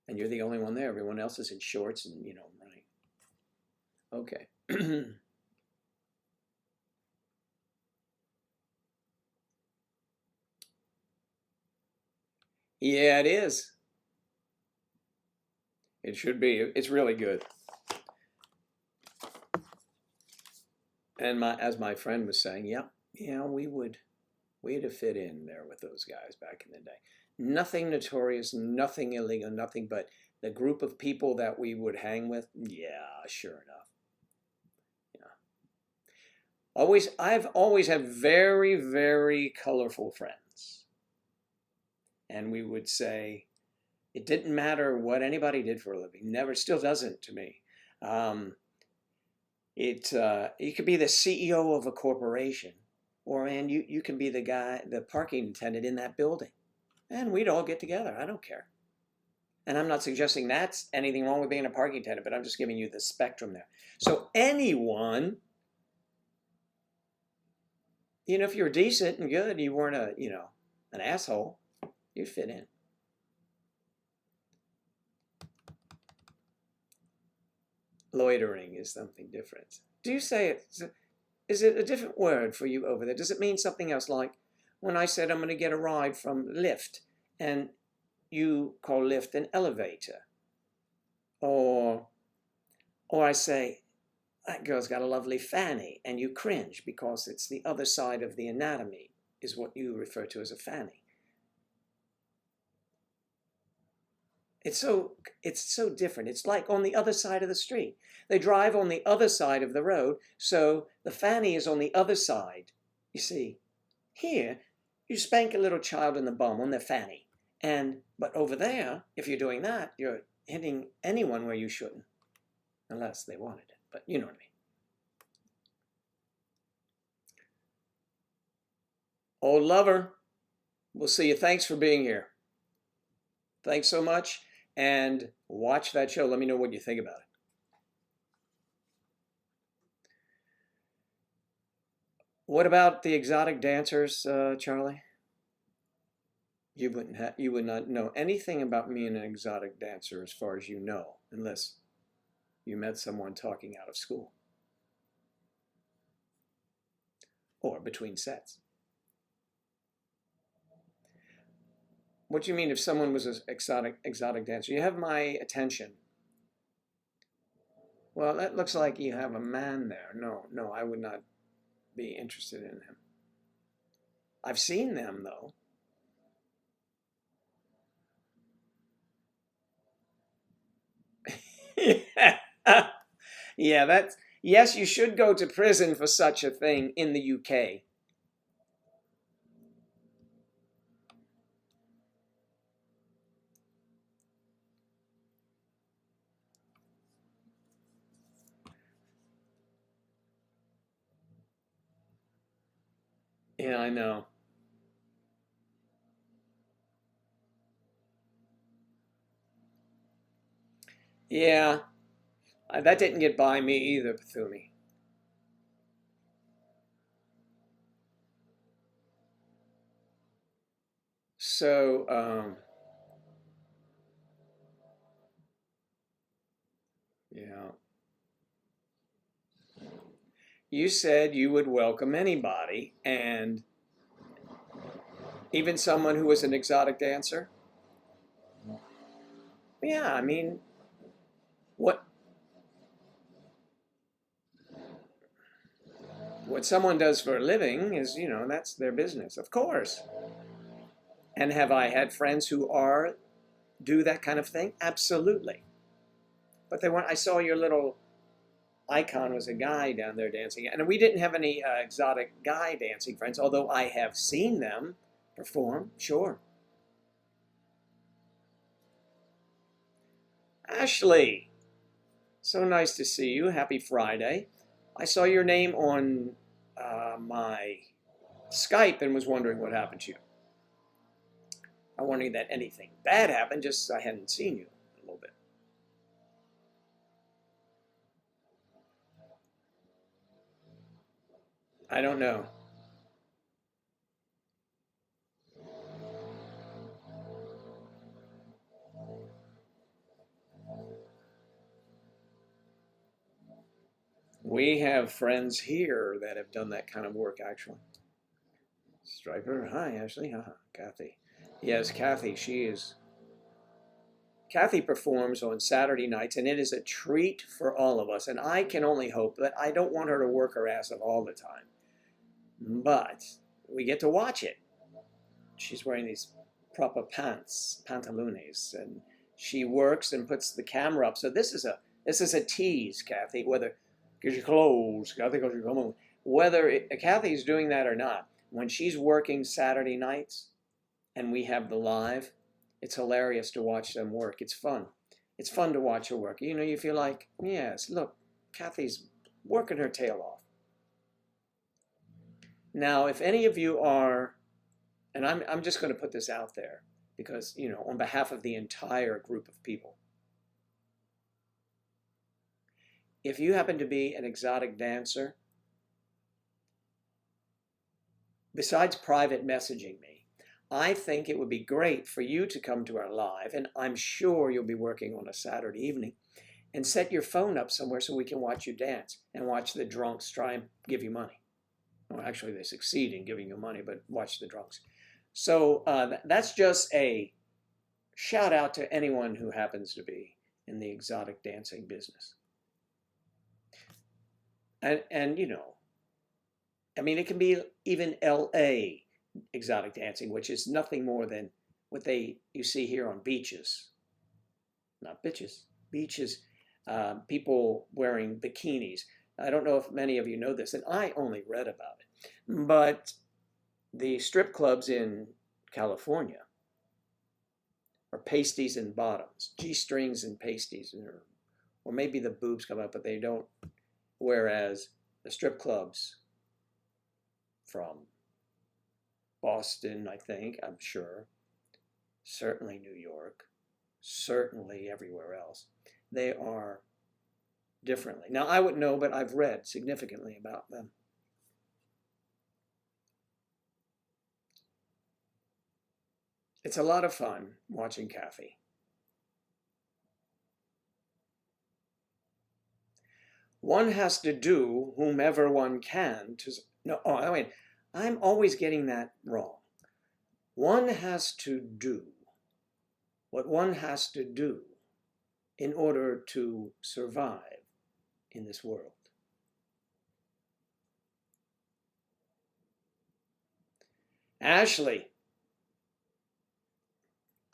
and you're the only one there. Everyone else is in shorts and, you know, running. Okay. Yeah, it is. It should be. It's really good. And as my friend was saying, yeah, we'd have fit in there with those guys back in the day. Nothing notorious, nothing illegal, nothing but the group of people that we would hang with. Yeah, sure enough. Yeah. I've always had very, very colorful friends. And we would say it didn't matter what anybody did for a living. Never, still doesn't to me. You could be the CEO of a corporation, or and you can be the guy, the parking attendant in that building, and we'd all get together. I don't care. And I'm not suggesting that's anything wrong with being a parking attendant, but I'm just giving you the spectrum there. So anyone, if you're decent and good, you weren't an asshole, you'd fit in. Loitering is something different. Do you say it? Is it a different word for you over there? Does it mean something else? Like when I said I'm going to get a ride from Lyft, and you call Lyft an elevator. Or I say, that girl's got a lovely fanny, and you cringe because it's the other side of the anatomy, is what you refer to as a fanny. It's so different. It's like on the other side of the street. They drive on the other side of the road, so the fanny is on the other side. You see, here, you spank a little child in the bum on their fanny. But over there, if you're doing that, you're hitting anyone where you shouldn't. Unless they wanted it, but you know what I mean. Old lover, we'll see you. Thanks for being here. Thanks so much. And watch that show. Let me know what you think about it. What about the exotic dancers, Charlie? You would not know anything about me and an exotic dancer as far as you know, unless you met someone talking out of school or between sets. What do you mean if someone was an exotic dancer? You have my attention. Well, that looks like you have a man there. No, I would not be interested in him. I've seen them, though. Yeah, yes, you should go to prison for such a thing in the UK. Yeah, I know. Yeah, that didn't get by me either, Bethune. So, yeah. You said you would welcome anybody, and even someone who was an exotic dancer. Yeah, I mean, what someone does for a living is, that's their business, of course. And have I had friends who do that kind of thing? Absolutely. But I saw your little icon was a guy down there dancing, and we didn't have any exotic guy dancing friends, although I have seen them perform, sure. Ashley, so nice to see you. Happy Friday. I saw your name on my Skype and was wondering what happened to you. I'm wondering that anything bad happened, just I hadn't seen you a little bit. I don't know. We have friends here that have done that kind of work, actually. Striper, hi, Ashley. Kathy. Yes, Kathy, Kathy performs on Saturday nights, and it is a treat for all of us. And I can only hope that I don't want her to work her ass off all the time. But we get to watch it. She's wearing these proper pantalones, and she works and puts the camera up. So this is a tease, Kathy. Whether because your clothes, Kathy, because you're coming. whether Kathy's doing that or not, when she's working Saturday nights and we have the live, it's hilarious to watch them work. It's fun. It's fun to watch her work. You know, you feel like, yes, look, Kathy's working her tail off. Now, if any of you are, and I'm just going to put this out there because, you know, on behalf of the entire group of people, if you happen to be an exotic dancer, besides private messaging me, I think it would be great for you to come to our live, and I'm sure you'll be working on a Saturday evening, and set your phone up somewhere so we can watch you dance and watch the drunks try and give you money. Well, actually, they succeed in giving you money, but watch the drunks. So that's just a shout out to anyone who happens to be in the exotic dancing business. And you know, I mean, it can be even LA exotic dancing, which is nothing more than what you see here on beaches. Not bitches, beaches, people wearing bikinis. I don't know if many of you know this, and I only read about it, but the strip clubs in California are pasties and bottoms, G-strings and pasties, or maybe the boobs come up, but they don't. Whereas the strip clubs from Boston, I think, I'm sure, certainly New York, certainly everywhere else, they are differently. Now, I wouldn't know, but I've read significantly about them. It's a lot of fun watching Kathy. One has to do whomever one can to, no, oh, wait, I'm always getting that wrong. One has to do what one has to do in order to survive in this world. Ashley,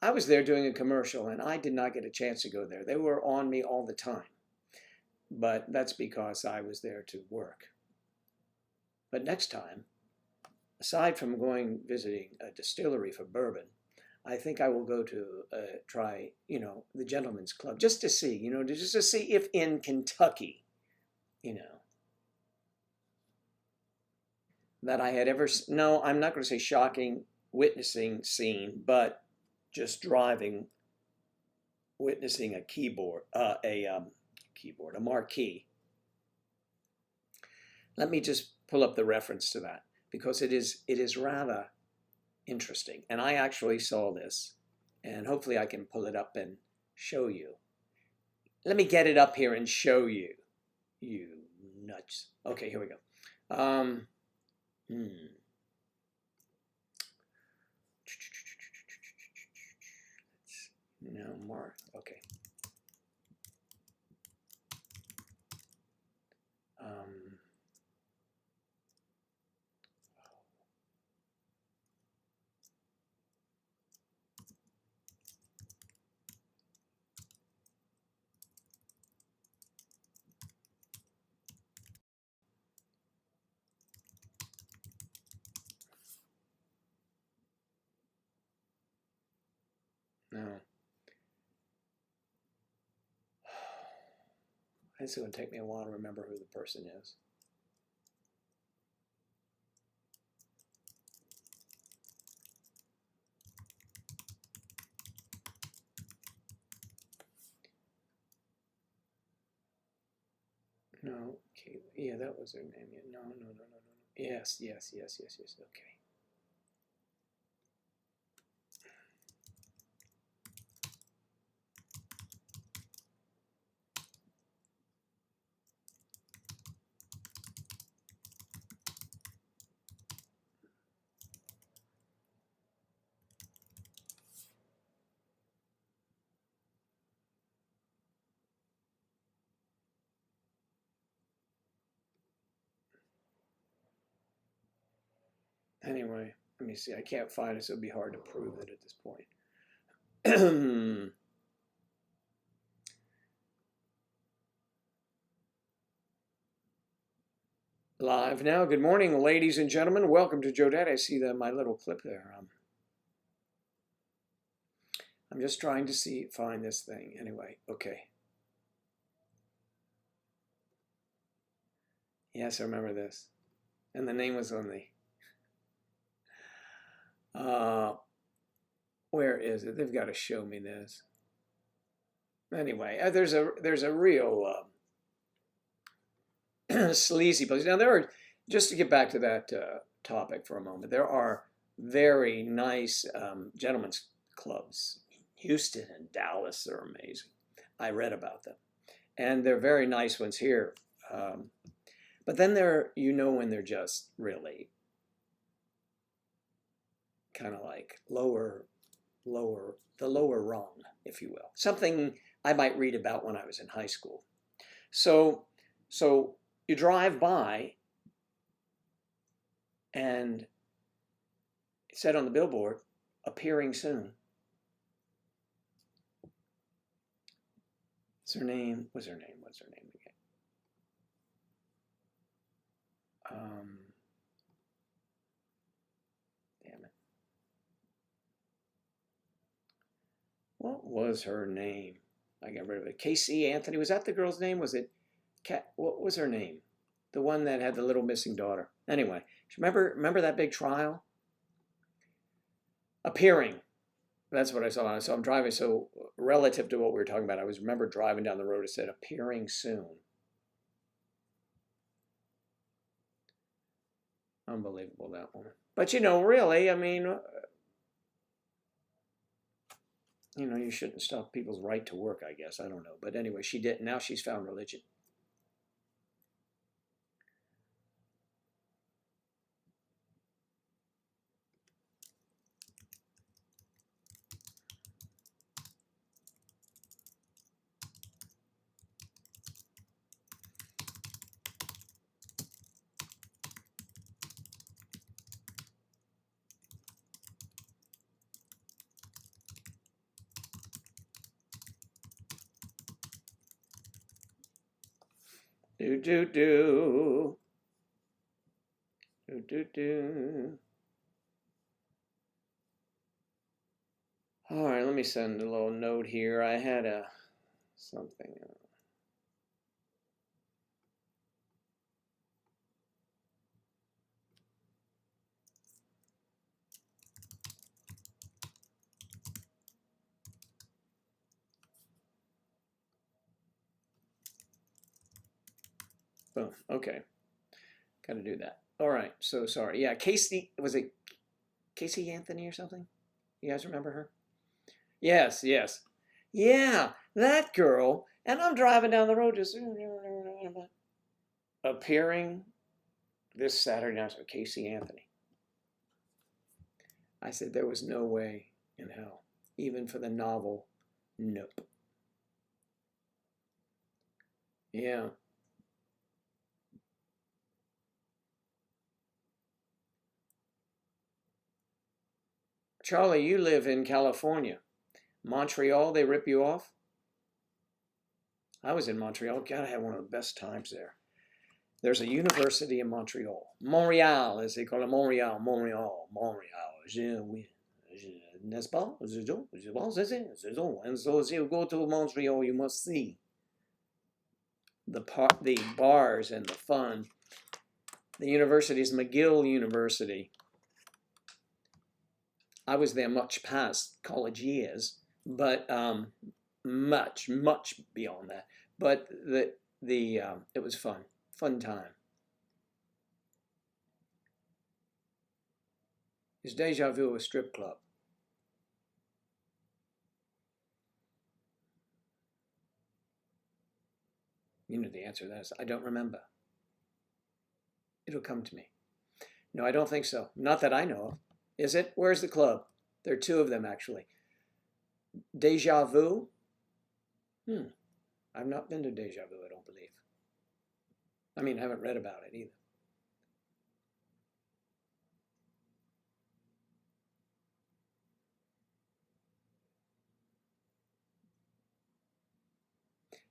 I was there doing a commercial and I did not get a chance to go there. They were on me all the time. But that's because I was there to work. But next time, aside from visiting a distillery for bourbon, I think I will go to try, you know, the Gentleman's Club just to see, you know, just to see if in Kentucky, you know, that I had ever, no, I'm not going to say shocking witnessing scene, but just driving, witnessing a a marquee. Let me just pull up the reference to that because it is rather interesting. And I actually saw this, and hopefully I can pull it up and show you. Let me get it up here and show you. You nuts. Okay, here we go. No more. Okay. No. It's going to take me a while to remember who the person is. No, okay, yeah, that was her name. No. Yes. Okay. Anyway, let me see. I can't find it, so it'd be hard to prove it at this point. Live now. Good morning, ladies and gentlemen. Welcome to Joe Dad. I see my little clip there. I'm just trying to find this thing. Anyway, okay. Yes, I remember this. And the name was on the, where is it? They've got to show me this. Anyway, there's a real sleazy place. Now, just to get back to that topic for a moment, there are very nice gentlemen's clubs. Houston and Dallas are amazing. I read about them. And they're very nice ones here. But then when they're just really kind of like the lower rung, if you will. Something I might read about when I was in high school. So you drive by and it said on the billboard, appearing soon. What's her name again? Damn it. What was her name? I got rid of it. Casey Anthony. Was that the girl's name? Was it what was her name? The one that had the little missing daughter. Anyway, remember that big trial? Appearing. That's what I saw. So I'm driving. So relative to what we were talking about, I remember driving down the road. It said appearing soon. Unbelievable, that one. But really, I mean, you shouldn't stop people's right to work, I guess. I don't know. But anyway, she did. Now she's found religion. Do do do. Do do do. All right, let me send a little note here. I had something. Boom. Okay. Got to do that. All right. So sorry. Yeah, Casey, was it Casey Anthony or something? You guys remember her? Yes, yes. Yeah, that girl. And I'm driving down the road just appearing this Saturday night with Casey Anthony. I said there was no way in hell, even for the novel. Nope. Yeah. Charlie, you live in California. Montreal, they rip you off? I was in Montreal. God, I had one of the best times there. There's a university in Montreal. Montreal, as they call it. Montreal. N'est-ce pas? And so as you go to Montreal, you must see the bars and the fun. The university is McGill University. I was there much past college years, but much beyond that. But it was fun time. Is Deja Vu a strip club? You know the answer to that is I don't remember. It'll come to me. No, I don't think so. Not that I know of. Is it? Where's the club? There are two of them, actually. Deja Vu? I've not been to Deja Vu, I don't believe. I mean, I haven't read about it either.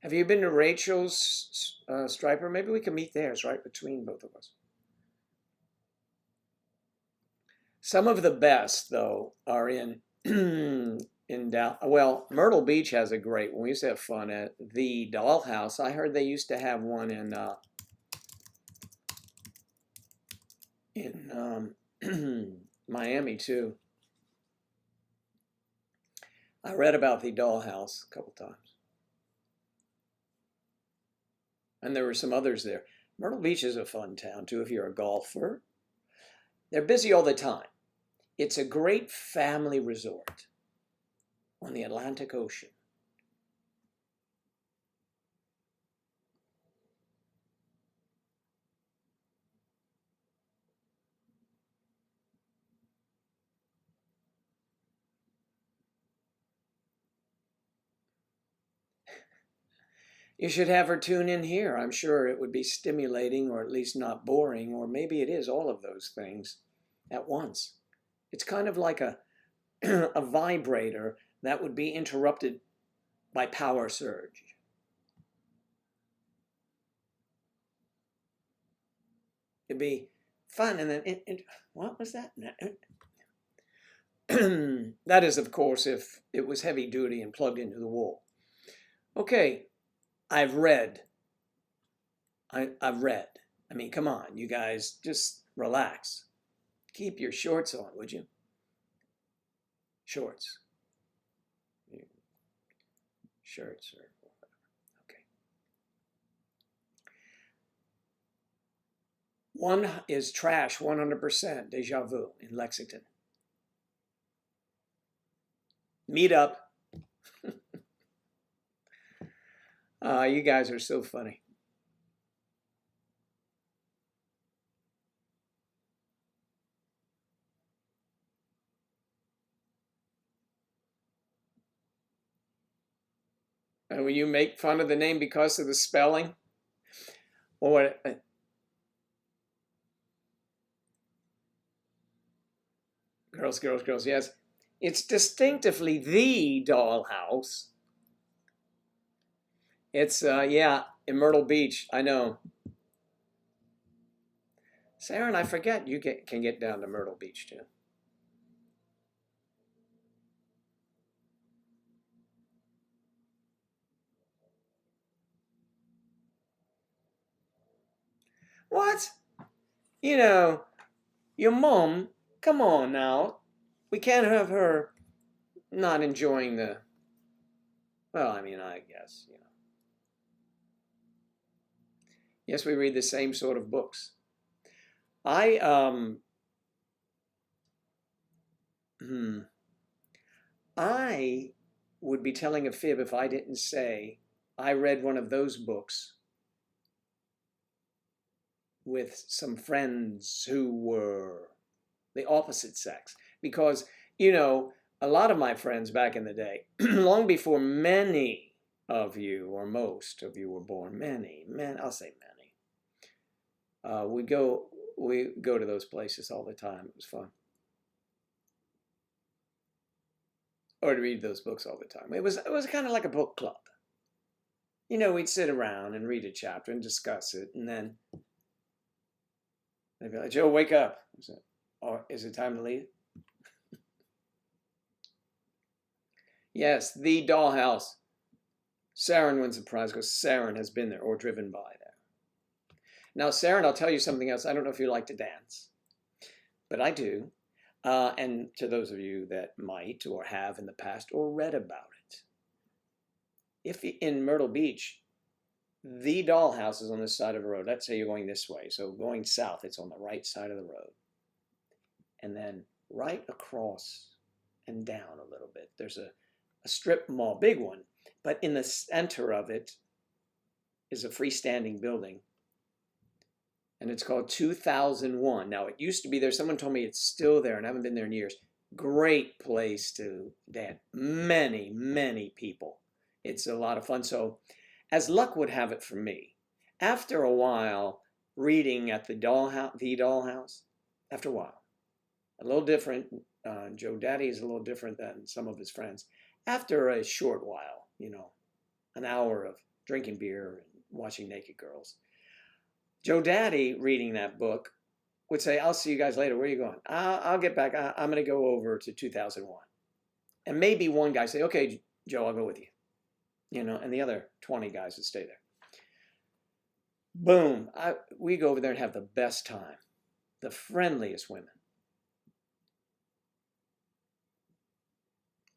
Have you been to Rachel's Striper? Maybe we can meet there. It's right between both of us. Some of the best, though, are in in Dallas. Well, Myrtle Beach has a great one. We used to have fun at the Dollhouse. I heard they used to have one in Miami too. I read about the Dollhouse a couple times. And there were some others there. Myrtle Beach is a fun town too if you're a golfer. They're busy all the time. It's a great family resort on the Atlantic Ocean. You should have her tune in here. I'm sure it would be stimulating or at least not boring, or maybe it is all of those things at once. It's kind of like a, a vibrator that would be interrupted by power surge. It'd be fun, and then what was that? That is, of course, if it was heavy duty and plugged into the wall. Okay, I've read. I've read. I mean, come on, you guys, just relax. Keep your shorts on, would you? Shorts. Shirts or okay. One is trash, 100%, Deja Vu in Lexington. Meet up. You guys are so funny. And will you make fun of the name because of the spelling? Or girls, girls, girls, yes. It's distinctively the Dollhouse. It's, yeah, in Myrtle Beach, I know. Sarah, and I forget you can get down to Myrtle Beach too. What? You know, your mom, come on now. We can't have her not enjoying the, well, I mean, I guess, you know. Yes, we read the same sort of books. I I would be telling a fib if I didn't say I read one of those books with some friends who were the opposite sex. Because, you know, a lot of my friends back in the day, long before many of you or most of you were born, I'll say many, we go to those places all the time. It was fun. Or to read those books all the time. It was kind of like a book club. You know, we'd sit around and read a chapter and discuss it, and then they'd be like, "Joe, wake up." Or is it time to leave? Yes, the Dollhouse. Saren wins the prize because Saren has been there or driven by there. Now, Saren, I'll tell you something else. I don't know if you like to dance, but I do. And to those of you that might or have in the past or read about it, if in Myrtle Beach, the Dollhouse is on this side of the road. Let's say you're going this way. So going south, it's on the right side of the road. And then right across and down a little bit, there's a strip mall, big one. But in the center of it is a freestanding building. And it's called 2001. Now, it used to be there. Someone told me it's still there, and I haven't been there in years. Great place to dance. Many, many people. It's a lot of fun. So, as luck would have it for me, after a while, reading at the Dollhouse, after a while, a little different. Joe Daddy is a little different than some of his friends. After a short while, you know, an hour of drinking beer and watching naked girls. Joe Daddy, reading that book, would say, I'll see you guys later. Where are you going? I'll get back. I'm going to go over to 2001. And maybe one guy say, okay, Joe, I'll go with you. And the other 20 guys would stay there. Boom. We go over there and have the best time. The friendliest women.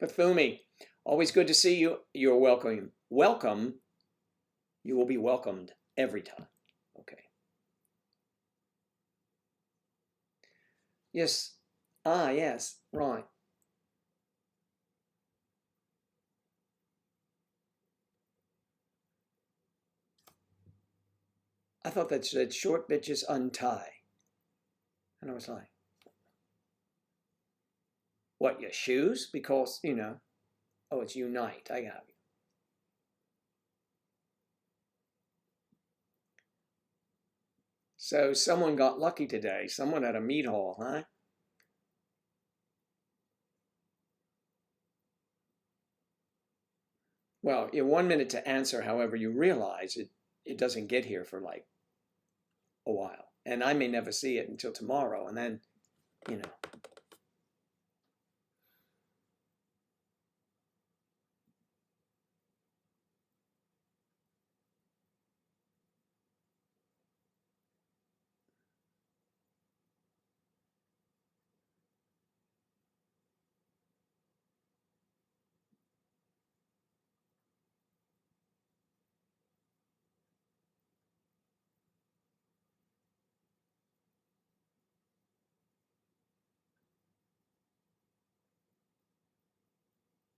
Pathumi, always good to see you. You're welcome. Welcome. You will be welcomed every time. Okay. Yes. Yes. Right. I thought that said short bitches untie. And I was like, what, your shoes? Because, oh, it's unite. I got you. So someone got lucky today. Someone at a meat hall, huh? Well, you have 1 minute to answer. However, you realize it doesn't get here for like a while. And I may never see it until tomorrow. And then,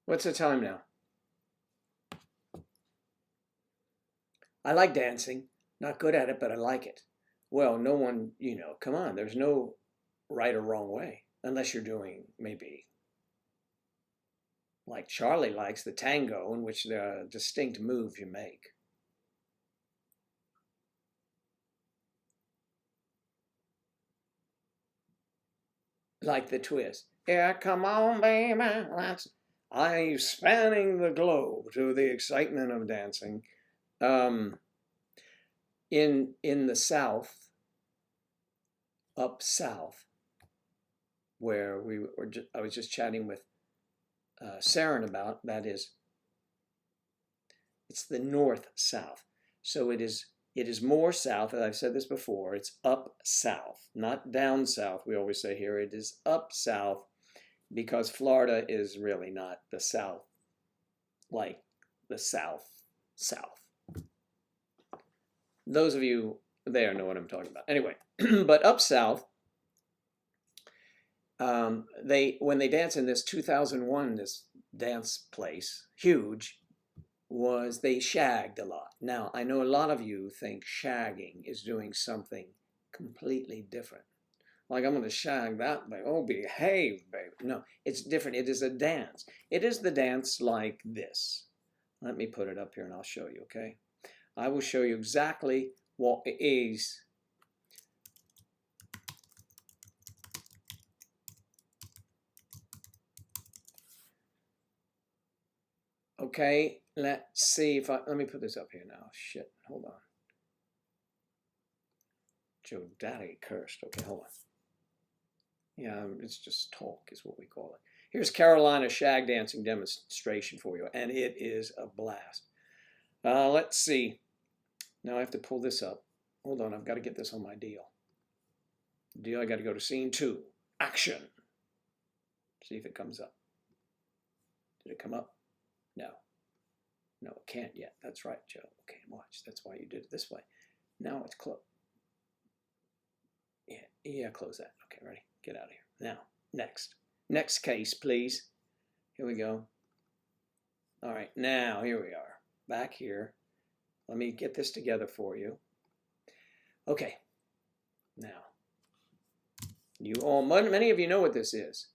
what's the time now? I like dancing. Not good at it, but I like it. Well, no one, come on. There's no right or wrong way. Unless you're doing maybe like Charlie likes the tango, in which there are distinct moves you make. Like the twist. Yeah, come on, baby. I'm spanning the globe to the excitement of dancing. In the South, up south, where I was just chatting with Saren about, that is, it's the north-south. So it is more south, as I've said this before, it's up south, not down south, we always say here. It is up south, because Florida is really not the South, like the South. Those of you there know what I'm talking about. Anyway, but up south, when they dance in this 2001, this dance place, huge, they shagged a lot. Now, I know a lot of you think shagging is doing something completely different. Like, I'm going to shag that, baby. Oh, behave, baby. No, it's different. It is a dance. It is the dance like this. Let me put it up here and I'll show you, okay? I will show you exactly what it is. Okay, let's see if let me put this up here now. Shit, hold on. Joe Daddy cursed. Okay, hold on. Yeah, it's just talk is what we call it. Here's Carolina shag dancing demonstration for you, and it is a blast. Let's see. Now I have to pull this up. Hold on, I've got to get this on my deal. I got to go to scene 2. Action. See if it comes up. Did it come up? No. No, it can't yet. That's right, Joe. Okay, watch. That's why you did it this way. Now it's closed. Yeah, close that. Okay, ready? Get out of here. Now, next case, please. Here we go. All right, now here we are. Back here. Let me get this together for you. Okay. Now, many of you know what this is.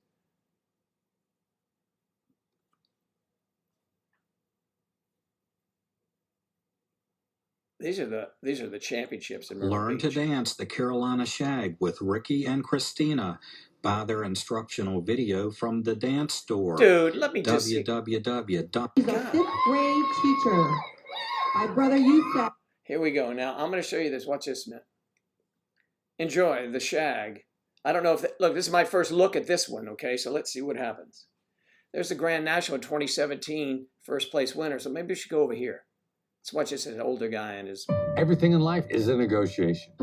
These are the championships in Myrtle Learn Beach. to dance the Carolina Shag with Ricky and Christina. Buy their instructional video from the dance store. Dude, let me just www. He's a 5th grade teacher. My brother used to. Here we go. Now, I'm going to show you this. Watch this, man. Enjoy the shag. I don't know if... look, this is my first look at this one, okay? So let's see what happens. There's the Grand National 2017 first place winner. So maybe we should go over here. Let's watch this, an older guy and his... Everything in life is a negotiation.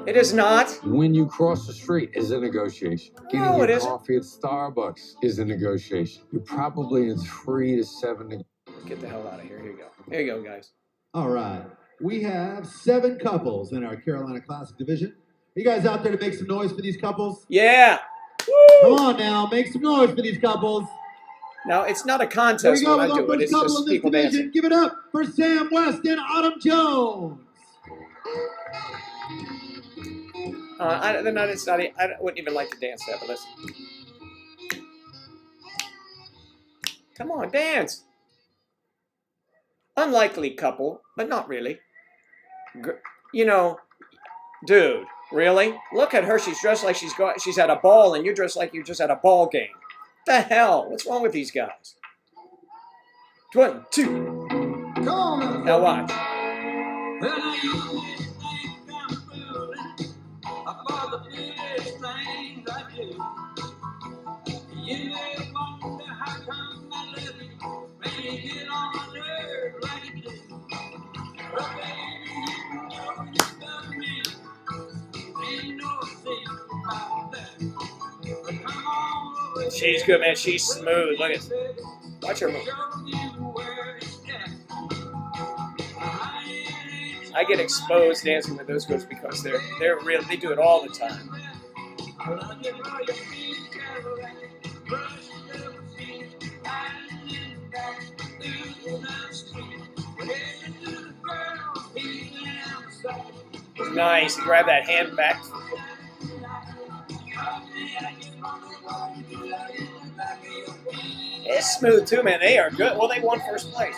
It is not. When you cross the street is a negotiation. Getting No, it your isn't. coffee at Starbucks is a negotiation. You're probably in 3 to 7. Get the hell out of here. Here you go. Here you go, guys. All right. We have 7 couples in our Carolina Classic division. Are you guys out there to make some noise for these couples? Yeah. Come Woo! on now, make some noise for these couples. Now, it's not a There we contest go when with I our do it. first It's couple just in this people division. dancing. Give it up for Sam West and Autumn Jones. I wouldn't even like to dance that, but listen. Come on, dance. Unlikely couple, but not really. You know, dude, really? Look at her. She's dressed like she's at a ball, and you're dressed like you're just at a ball game. The hell? What's wrong with these guys? 1, 2. Now watch. She's good, man. She's smooth. Look at, watch her move. I get exposed dancing with those girls because they're real. They do it all the time. Nice. You grab that hand back. It's smooth too, man. They are good. Well, they won first place.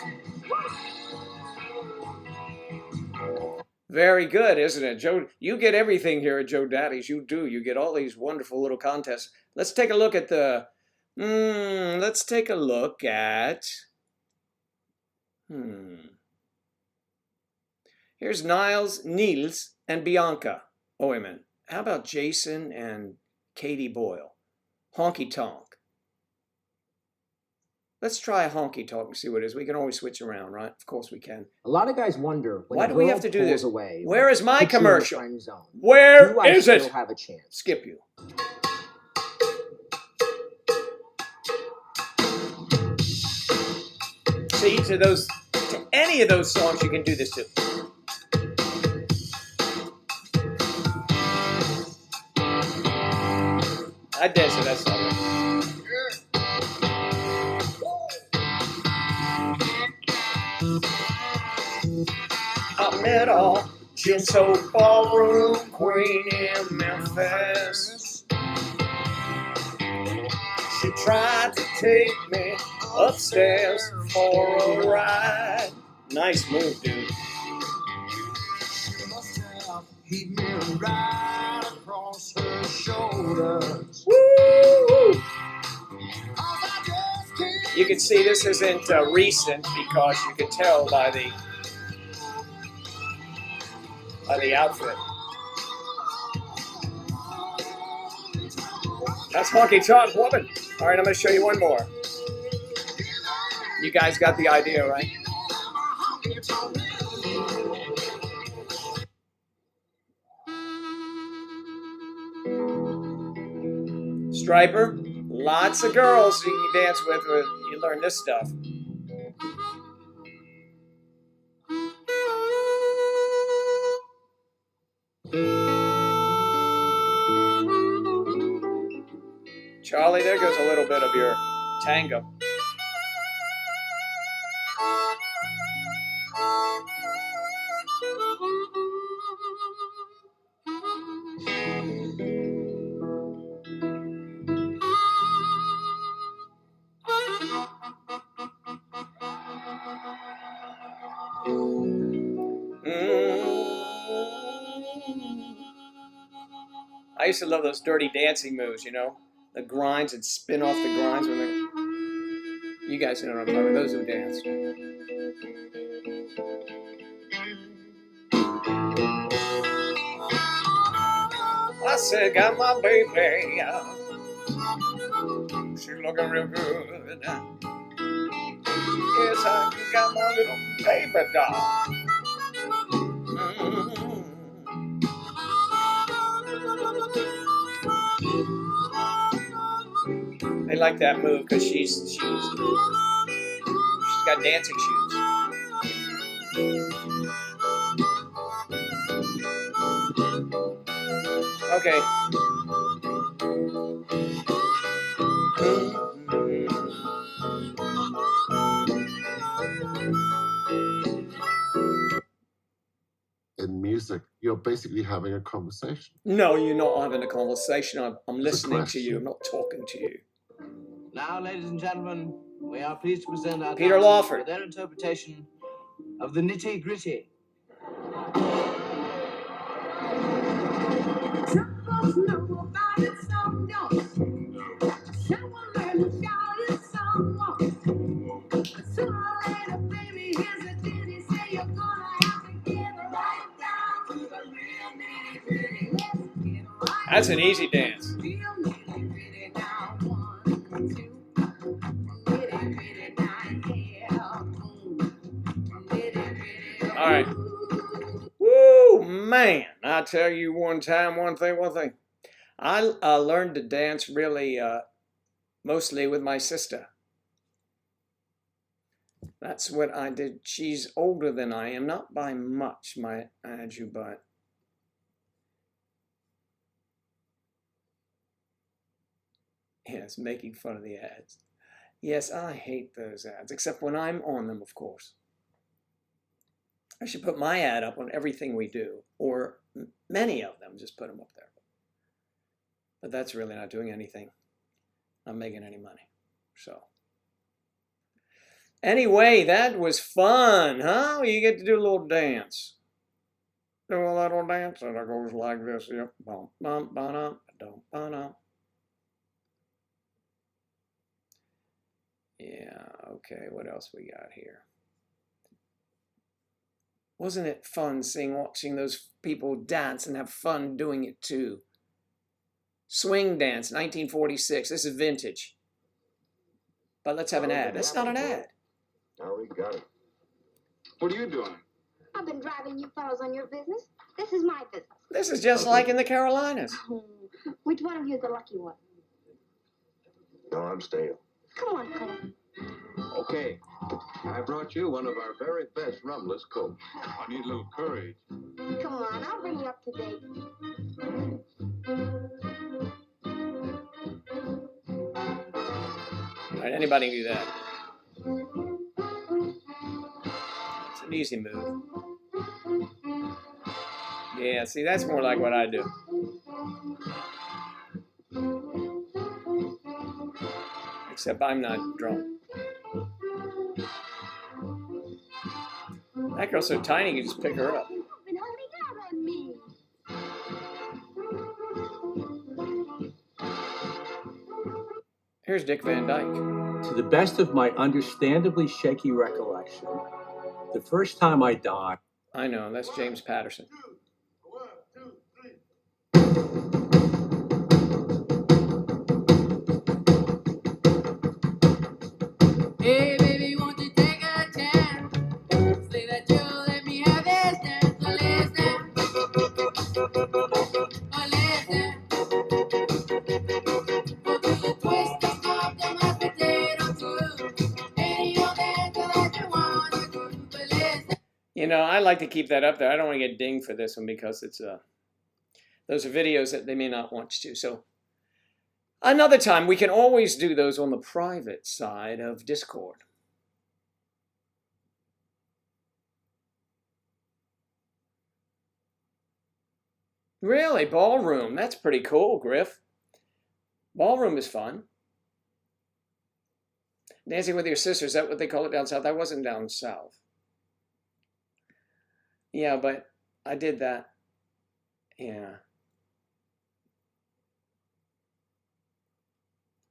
Very good, isn't it, Joe? You get everything here at Joe Daddy's. You do. You get all these wonderful little contests. Let's take a look at the. Let's take a look at. Here's Niels, and Bianca. Oh, wait a minute. How about Jason and Katie Boyle? Honky Tonk. Let's try honky tonk and see what it is. We can always switch around, right? Of course we can. A lot of guys wonder when why a do we girl have to do pulls this? away, Where is my puts you in the commercial? friend zone, Where do I is still it? have a chance? Skip you. See, to any of those songs, you can do this too. I dance to that song. I met a Jinso ballroom queen in Memphis. She tried to take me upstairs for a ride. Nice move, dude. He me right across her shoulders. Woo! You can see this isn't recent because you can tell by the outfit. That's Honky Tonk Woman. All right, I'm going to show you one more. You guys got the idea, right? Striper, lots of girls you can dance with when you learn this stuff. Charlie, there goes a little bit of your tango. I used to love those dirty dancing moves, you know? The grinds and spin off the grinds when they... You guys know what I'm talking about, those who dance. I said, got my baby. She looking real good. Yes, I got my little baby doll. They like that move because she's got dancing shoes. Okay. In music, you're basically having a conversation. No, you're not having a conversation. I'm It's a listening to you. question. I'm not talking to you. Now, ladies and gentlemen, we are pleased to present our Peter dancers Lawford. with their interpretation of the nitty-gritty. Some folks know about it, some don't. Some will learn to shout it, some won't. But sooner or later, baby, here's a ditty. Say you're gonna have to get right down to the real nitty-gritty. Let's get right That's an easy dance. down to the real nitty-gritty. Now, 1, 2, nitty-gritty, now, yeah. Nitty-gritty. All right. Woo, man. I tell you one thing. I learned to dance really mostly with my sister. That's what I did. She's older than I am, not by much, my Andrew, but yes, making fun of the ads. Yes, I hate those ads, except when I'm on them, of course. I should put my ad up on everything we do, or many of them, just put them up there. But that's really not doing anything. Not making any money. So anyway, that was fun, huh? You get to do a little dance. Do a little dance, and it goes like this. Yep. Bum, bum, ba-dum, ba-dum, ba-dum. Yeah, okay, what else we got here? Wasn't it fun watching those people dance and have fun doing it too? Swing dance, 1946. This is vintage. But let's have an ad. That's not an ad. Now we got it. What are you doing? I've been driving you fellows on your business. This is my business. This is just like in the Carolinas. Oh, which one of you is the lucky one? No, I'm staying. Come on, Cole. Okay. I brought you one of our very best rumless Cokes. I need a little courage. Come on, I'll bring you up to date. All right, anybody can do that. It's an easy move. Yeah, see, that's more like what I do. Except I'm not drunk. That girl's so tiny, you can just pick her up. You've been holding out on me. Here's Dick Van Dyke. To the best of my understandably shaky recollection, the first time I died. I know, that's James Patterson. Hey, baby, won't you take a chance? Say that you'll let me have this dance. Oh, let's dance. Oh, let's dance. We'll do the twist and stop the mashed potato too. Any old dance that you wanna do, but let's dance. You know, I like to keep that up there. I don't want to get dinged for this one because it's those are videos that they may not want to. So another time, we can always do those on the private side of Discord. Really, ballroom. That's pretty cool, Griff. Ballroom is fun. Dancing with your sisters, is that what they call it down south? I wasn't down south. Yeah, but I did that. Yeah.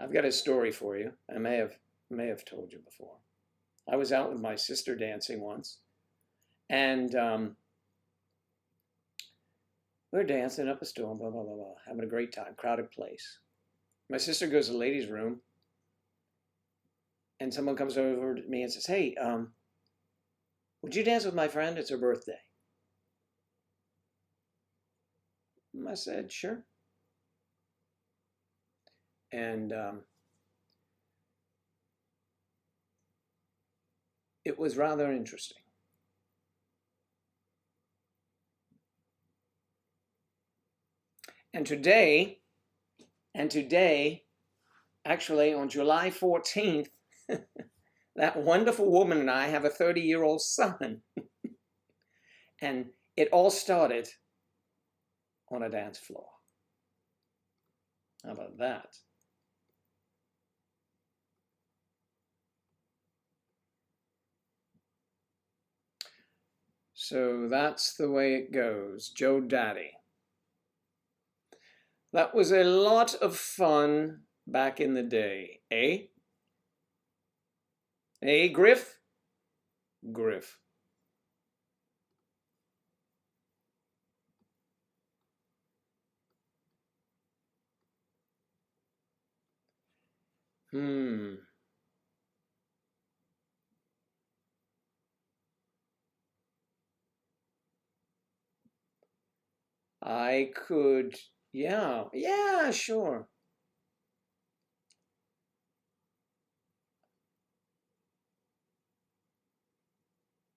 I've got a story for you. I may have told you before. I was out with my sister dancing once, and we're dancing up a storm, blah, blah, blah, blah, having a great time, crowded place. My sister goes to the ladies' room, and someone comes over to me and says, hey, would you dance with my friend? It's her birthday. And I said, sure. And it was rather interesting. And today, actually on July 14th, that wonderful woman and I have a 30-year-old son. And it all started on a dance floor. How about that? So that's the way it goes. Joe Daddy. That was a lot of fun back in the day, eh? Eh, Griff? Griff. I could, yeah, sure.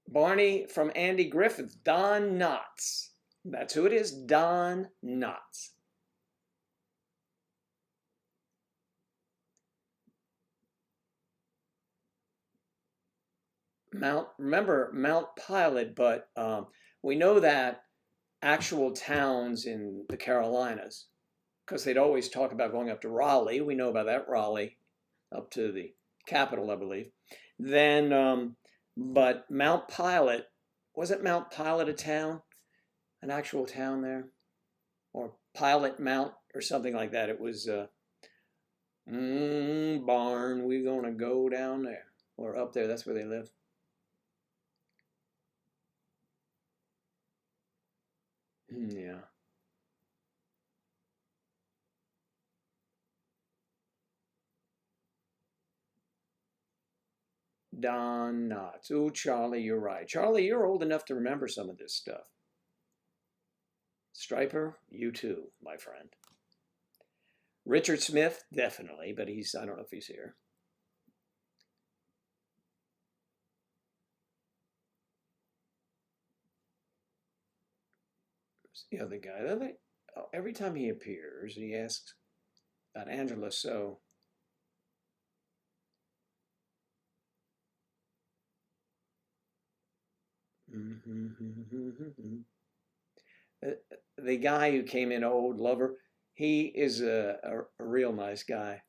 Barney from Andy Griffith, Don Knotts. That's who it is, Don Knotts. Remember Mount Pilot, but we know that actual towns in the Carolinas, because they'd always talk about going up to Raleigh. We know about that, Raleigh, up to the capital, I believe. Then, but Mount Pilot, wasn't Mount Pilot a town? An actual town there? Or Pilot Mount or something like that. It was, barn, we're gonna go down there. Or up there, that's where they live. Yeah. Don Knotts. Oh, Charlie, you're right. Charlie, you're old enough to remember some of this stuff. Striper, you too, my friend. Richard Smith, definitely, but I don't know if he's here. The other guy, every time he appears, he asks about Angela, so the guy who came in, Old Lover, he is a real nice guy.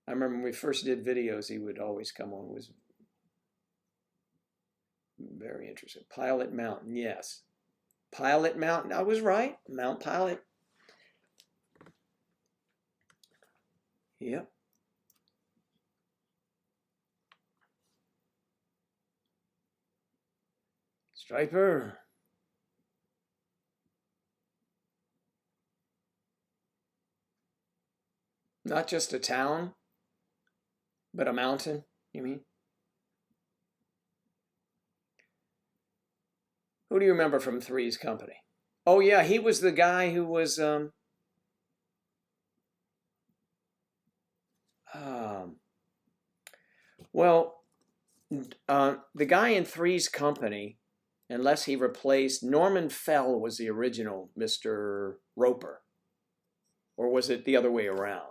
I remember when we first did videos, he would always come on. It was very interesting. Pilot Mountain, yes. Pilot Mountain, I was right. Mount Pilot. Yep. Striper. Not just a town, but a mountain, you mean? Who do you remember from Three's Company? Oh yeah, he was the guy who was well, the guy in Three's Company, unless he replaced Norman Fell, was the original Mr. Roper, or was it the other way around?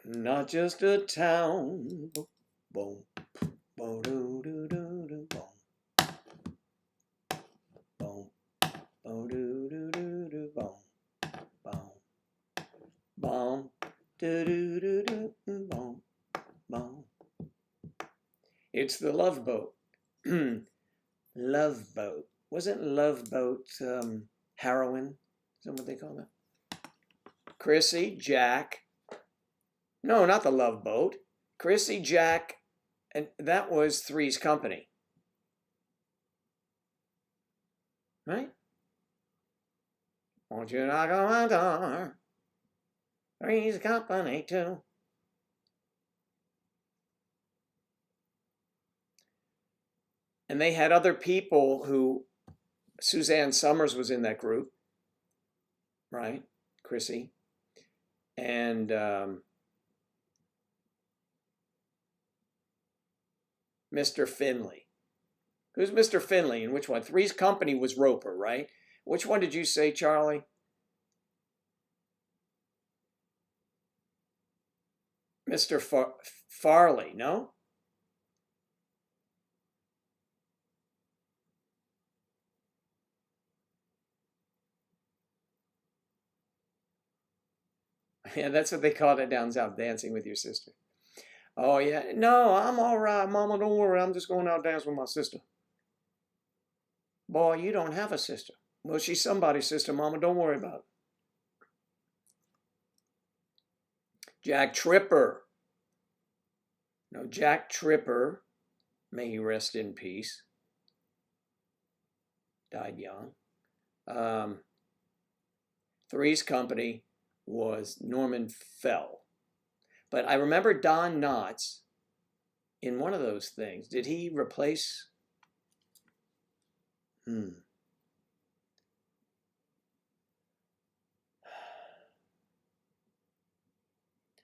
Not just a town. Boom, boom, doo, doo, doo, doo, boom. Boom, boom, doo, doo, doo, doo, boom. Boom, boom, doo, doo, doo, doo, boom, boom. It's the Love Boat. Love Boat. wasn't Love Boat heroin? Is that what they call that? Chrissy, Jack. No, not the Love Boat. Chrissy, Jack, and that was Three's Company. Right? Won't you knock on my door? Three's Company too. And they had other people who, Suzanne Summers was in that group, right? Chrissy. And Mr. Finley. Who's Mr. Finley and which one? Three's Company was Roper, right? Which one did you say, Charlie? Mr. Farley, no? Yeah, that's what they called it down south, dancing with your sister. Oh, yeah. No, I'm all right, Mama, don't worry. I'm just going out dance with my sister. Boy, you don't have a sister. Well, she's somebody's sister, Mama. Don't worry about it. Jack Tripper. No, Jack Tripper, may he rest in peace, died young. Three's Company was Norman Fell. But I remember Don Knotts in one of those things. Did he replace?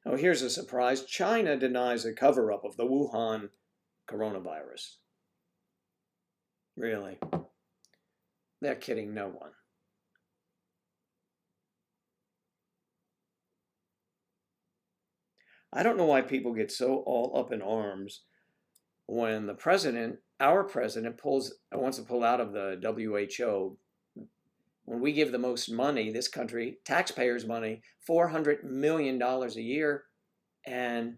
Oh, here's a surprise. China denies a cover-up of the Wuhan coronavirus. Really? They're kidding no one. I don't know why people get so all up in arms when the president, our president, wants to pull out of the WHO. When we give the most money, this country, taxpayers' money, $400 million a year, and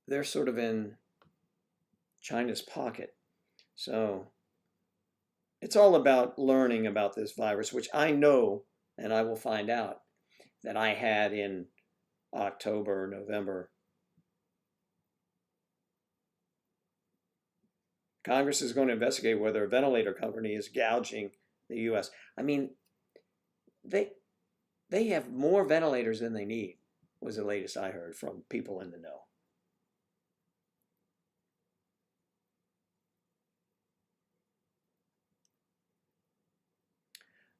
they're sort of in China's pocket. So it's all about learning about this virus, which I know, and I will find out, that I had in October, November. Congress is going to investigate whether a ventilator company is gouging the U.S. I mean, they have more ventilators than they need, was the latest I heard from people in the know.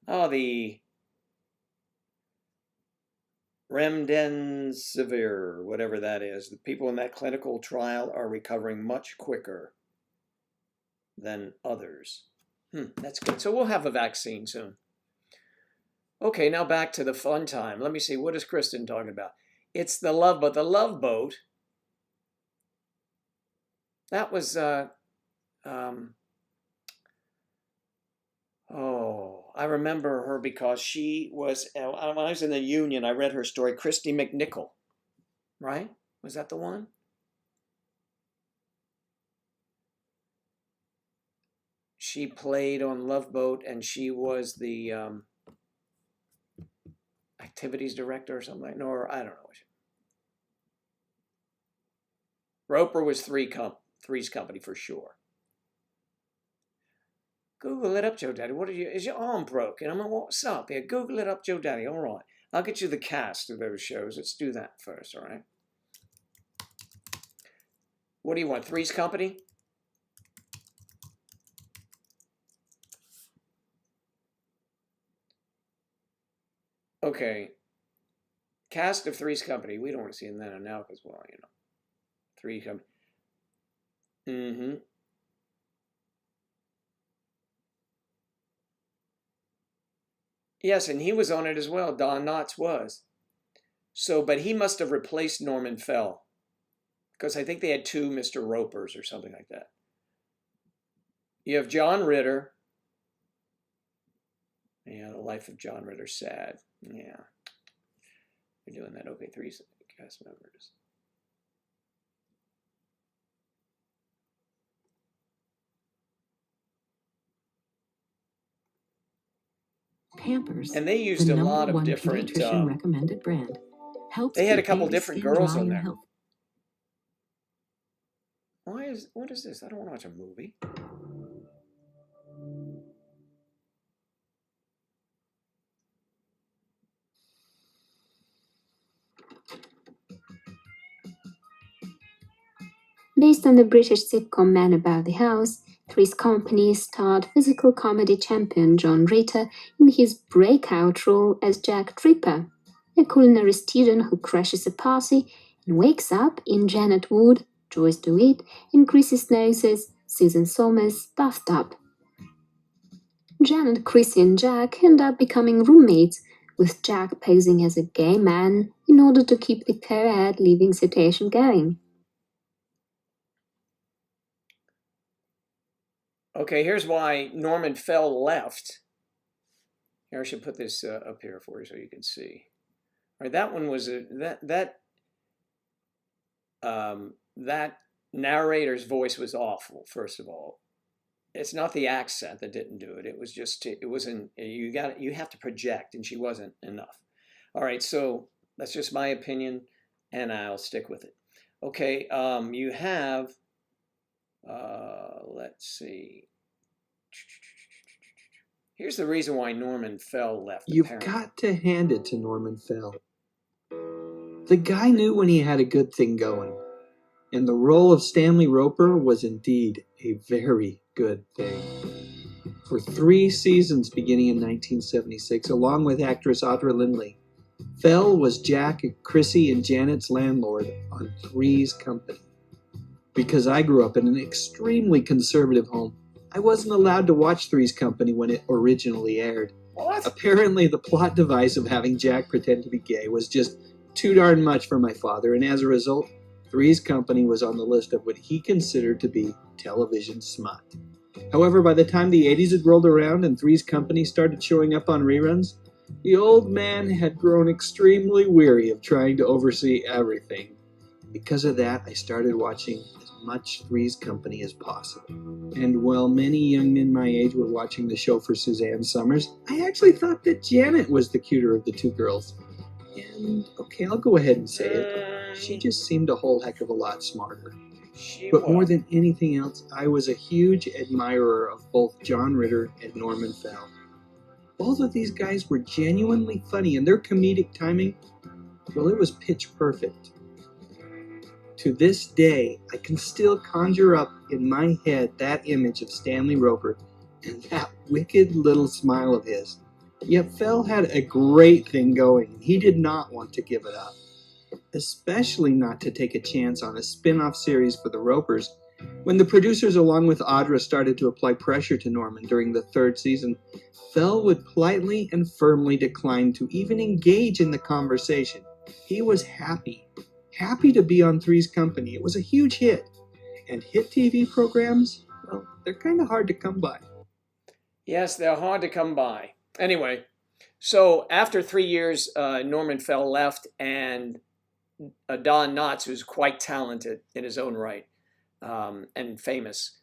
Oh, the remdesivir, whatever that is. The people in that clinical trial are recovering much quicker than others. That's good. So we'll have a vaccine soon. Okay, now back to the fun time. Let me see. What is Kristen talking about? It's the Love Boat. The Love Boat. That was, oh, I remember her because she was, when I was in the Union, I read her story, Christy McNichol, right? Was that the one? She played on Love Boat, and she was the activities director or something like that. No, I don't know. Roper was Three's Company for sure. Google it up, Joe Daddy. Is your arm broken? I'm like, what's up? Yeah, Google it up, Joe Daddy. All right. I'll get you the cast of those shows. Let's do that first, all right? What do you want? Three's Company? Okay. Cast of Three's Company. We don't want to see them then and now because, well, you know. Three's Company. Mm-hmm. Yes, and he was on it as well. Don Knotts was. So, but he must have replaced Norman Fell because I think they had two Mr. Ropers or something like that. You have John Ritter. Yeah, the life of John Ritter, sad. Yeah. You're doing that. Okay, three cast members. Pampers, And they the used a lot of #1 different. pediatrician recommended brand, helps They had a keep couple baby different skin girls dry on and there. healthy. What is this? I don't want to watch a movie. Based on the British sitcom Man About the House, Three's Company starred physical comedy champion John Ritter in his breakout role as Jack Tripper, a culinary student who crashes a party and wakes up in Janet Wood, Joyce DeWitt, and Chrissy Snowes' Susan Somers' bathtub. Janet, Chrissy, and Jack end up becoming roommates, with Jack posing as a gay man in order to keep the co-ed living situation going. Okay, here's why Norman Fell left. Here, I should put this up here for you so you can see. All right, that one was that narrator's voice was awful. First of all, it's not the accent that didn't do it. It was just it wasn't. You have to project, and she wasn't enough. All right, so that's just my opinion, and I'll stick with it. Okay, you have. Let's see. Here's the reason why Norman Fell left. You've apparently. got to hand it to Norman Fell. The guy knew when he had a good thing going, and the role of Stanley Roper was indeed a very good thing. For 3 seasons beginning in 1976, along with actress Audra Lindley, Fell was Jack, Chrissy, and Janet's landlord on Three's Company. Because I grew up in an extremely conservative home, I wasn't allowed to watch Three's Company when it originally aired. What? Apparently, the plot device of having Jack pretend to be gay was just too darn much for my father, and as a result, Three's Company was on the list of what he considered to be television smut. However, by the time the 80s had rolled around and Three's Company started showing up on reruns, the old man had grown extremely weary of trying to oversee everything. Because of that, I started watching as much Three's Company as possible. And while many young men my age were watching the show for Suzanne Summers, I actually thought that Janet was the cuter of the two girls. And, okay, I'll go ahead and say it. She just seemed a whole heck of a lot smarter. But more than anything else, I was a huge admirer of both John Ritter and Norman Fell. Both of these guys were genuinely funny, and their comedic timing, well, it was pitch perfect. To this day, I can still conjure up in my head that image of Stanley Roper and that wicked little smile of his. Yet Fell had a great thing going, and he did not want to give it up. Especially not to take a chance on a spin-off series for the Ropers. When the producers, along with Audra, started to apply pressure to Norman during the 3rd season, Fell would politely and firmly decline to even engage in the conversation. He was happy to be on Three's Company. It was a huge hit. And hit TV programs, well, they're kind of hard to come by. Yes, they're hard to come by. Anyway, so after 3 years, Norman Fell left, and Don Knotts, who's quite talented in his own right and famous,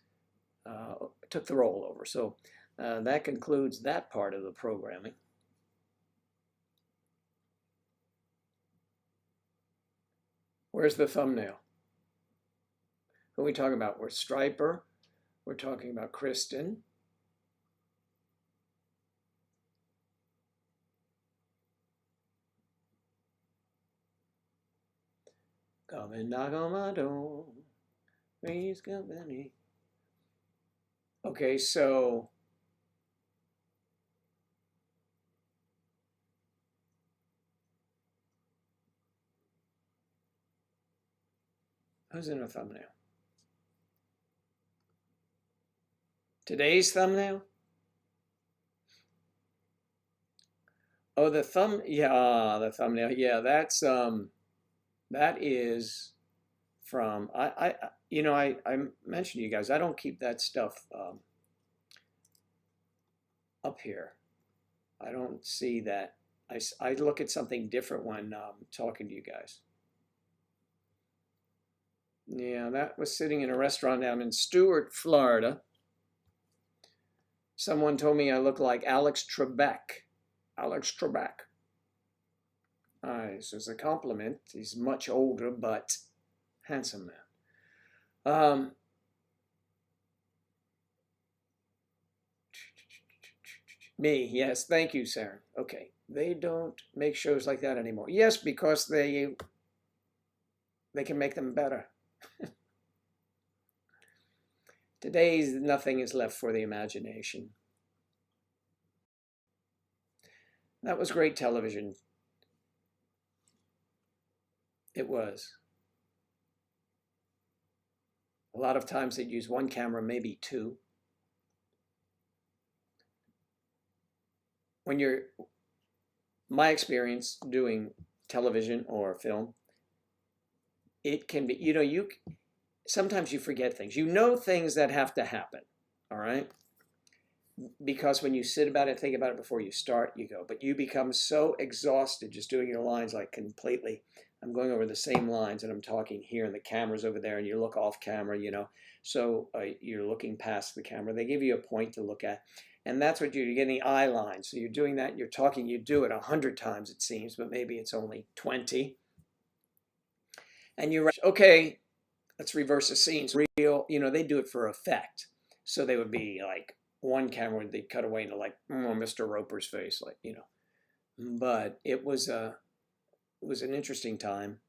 took the role over. So that concludes that part of the programming. Where's the thumbnail? Who are we talking about? We're Striper. We're talking about Kristen. Come and knock on my door. Three's Company. Okay, so who's in a thumbnail? Today's thumbnail? Oh, the thumbnail. Yeah, that's that is from I mentioned to you guys, I don't keep that stuff up here. I don't see that. I look at something different when talking to you guys. Yeah, that was sitting in a restaurant down in Stuart, Florida. Someone told me I look like Alex Trebek. Alex Trebek. Nice. As a compliment, he's much older, but handsome man. Me, yes. Thank you, Sarah. Okay. They don't make shows like that anymore. Yes, because they can make them better. Today's nothing is left for the imagination. That was great television. It was. A lot of times they'd use one camera, maybe two. My experience doing television or film, it can be, sometimes you forget things. You know things that have to happen, all right? Because when you sit about it, think about it before you start, you go. But you become so exhausted just doing your lines, like completely. I'm going over the same lines and I'm talking here and the camera's over there and you look off camera, So you're looking past the camera. They give you a point to look at. And that's what you're getting, eye lines. So you're doing that, you're talking, you do it 100 times it seems, but maybe it's only 20. And you're okay, let's reverse the scenes. Real, they do it for effect. So they would be like, one camera, they'd cut away into like Mr. Roper's face, But it was an interesting time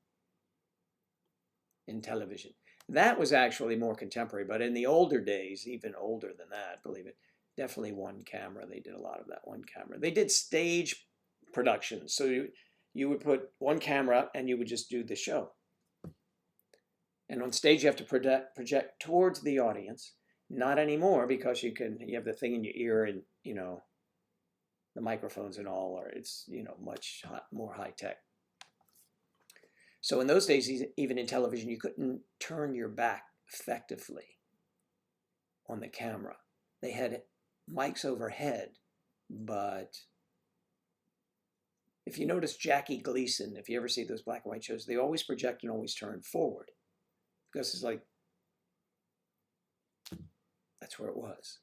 in television. That was actually more contemporary, but in the older days, even older than that, believe it, definitely one camera. They did a lot of that one camera. They did stage productions. So you would put one camera up and you would just do the show. And on stage, you have to project towards the audience. Not anymore, because you have the thing in your ear and, the microphones and all, or it's, much more high tech. So in those days, even in television, you couldn't turn your back effectively on the camera. They had mics overhead, but if you notice Jackie Gleason, if you ever see those black and white shows, they always project and always turn forward, because it's like, that's where it was.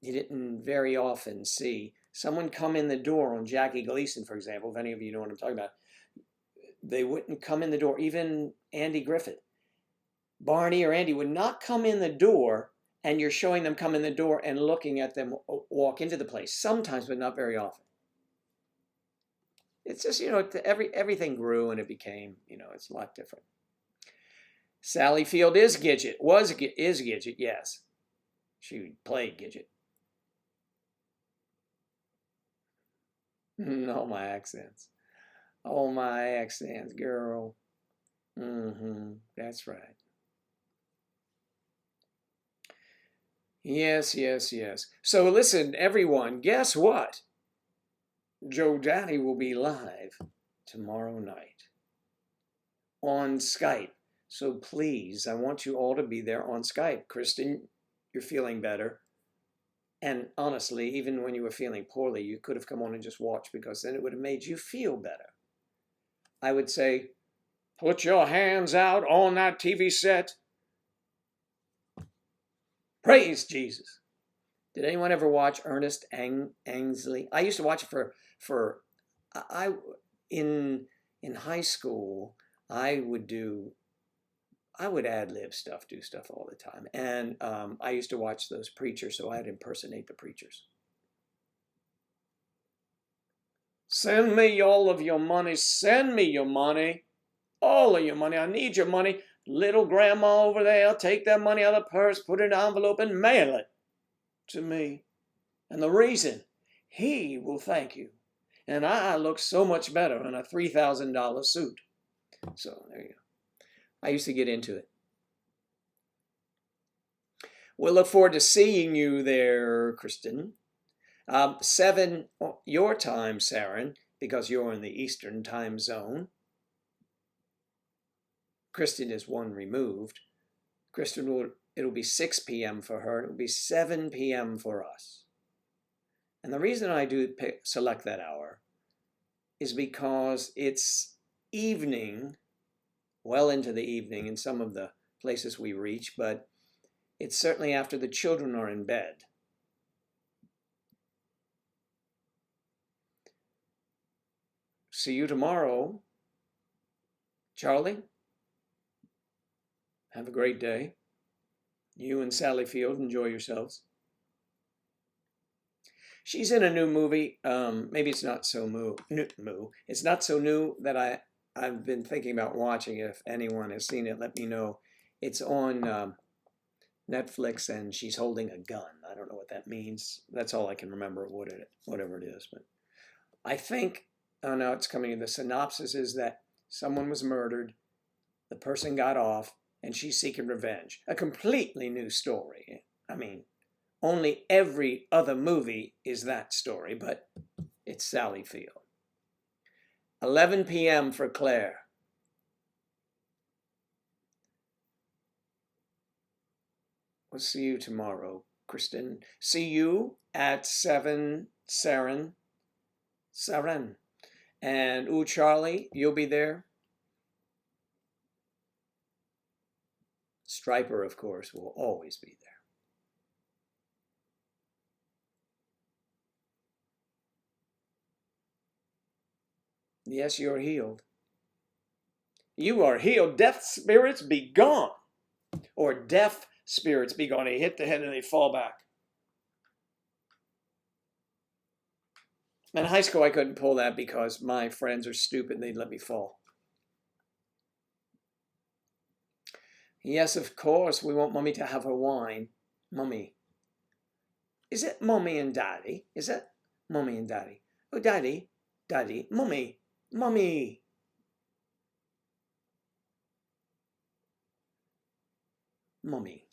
You didn't very often see someone come in the door on Jackie Gleason, for example, if any of you know what I'm talking about. They wouldn't come in the door. Even Andy Griffith, Barney or Andy would not come in the door, and you're showing them come in the door and looking at them walk into the place. Sometimes, but not very often. It's just, everything grew and it became, it's a lot different. Sally Field is Gidget, is Gidget, yes. She played Gidget. All my accents. All my accents, girl. That's right. Yes. So listen, everyone, guess what? Joe Daddy will be live tomorrow night on Skype. So please, I want you all to be there on Skype. Kristen, you're feeling better. And honestly, even when you were feeling poorly, you could have come on and just watched, because then it would have made you feel better. I would say, put your hands out on that TV set. Praise Jesus. Did anyone ever watch Ernest Angley? I used to watch it in high school. I would ad-lib stuff, do stuff all the time. And I used to watch those preachers, so I'd impersonate the preachers. Send me all of your money. Send me your money. All of your money. I need your money. Little grandma over there, take that money out of the purse, put it in an envelope, and mail it to me. And the reason, he will thank you. And I look so much better in a $3,000 suit. So there you go. I used to get into it. We'll look forward to seeing you there, Kristen. 7 your time, Saren, because you're in the Eastern time zone. Kristen is 1 removed. Kristen, it'll be 6 p.m. for her. It'll be 7 p.m. for us. And the reason I do select that hour is because it's evening, well into the evening in some of the places we reach, but it's certainly after the children are in bed. see you tomorrow. Charlie, have a great day. You and Sally Field, enjoy yourselves. She's in a new movie. Maybe it's not so new. It's not so new that I've been thinking about watching it. If anyone has seen it, let me know. It's on Netflix, and she's holding a gun. I don't know what that means. That's all I can remember. Whatever it is, but I think. Oh no, it's coming in. The synopsis is that someone was murdered, the person got off, and she's seeking revenge. A completely new story. I mean, only every other movie is that story, but it's Sally Field. 11 p.m. for Claire. We'll see you tomorrow, Kristen. See you at 7 Saren. And Charlie, you'll be there. Striper, of course, will always be there. Yes, you're healed. You are healed. Death spirits be gone. Or deaf spirits be gone. They hit the head and they fall back. In high school, I couldn't pull that because my friends are stupid and they'd let me fall. Yes, of course, we want Mummy to have her wine. Mummy. Is it Mummy and Daddy? Is it Mummy and Daddy? Oh, Daddy, Daddy, Mummy, Mummy. Mummy.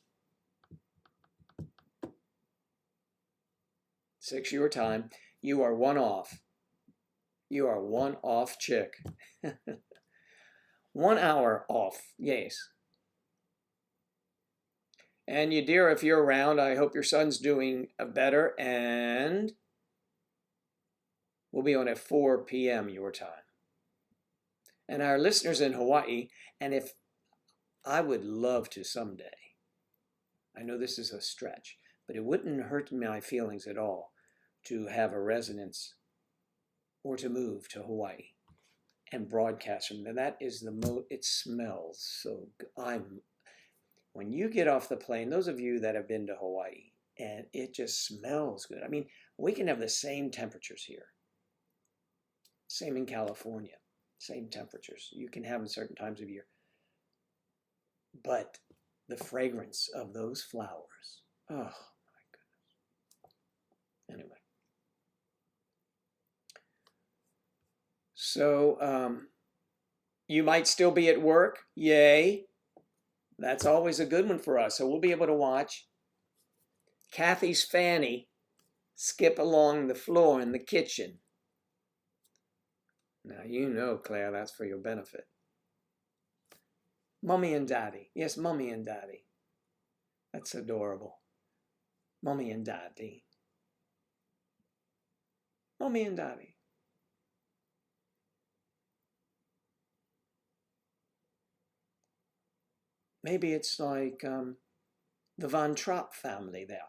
6 your time. You are one off. You are one off chick. 1 hour off, yes. And you dear, if you're around, I hope your son's doing better, and we'll be on at 4 p.m. your time. And our listeners in Hawaii, and if I would love to someday, I know this is a stretch, but it wouldn't hurt my feelings at all to have a residence or to move to Hawaii and broadcast from there. That is it smells so good. When you get off the plane, those of you that have been to Hawaii, and it just smells good. I mean, we can have the same temperatures here. Same in California, same temperatures. You can have in certain times of year. But the fragrance of those flowers, oh my goodness. Anyway. So you might still be at work. Yay. That's always a good one for us. So we'll be able to watch Kathy's Fanny skip along the floor in the kitchen. Now you know, Claire, that's for your benefit. Mummy and Daddy. Yes, Mummy and Daddy. That's adorable. Mummy and Daddy. Mummy and Daddy. Maybe it's like the Von Trapp family there.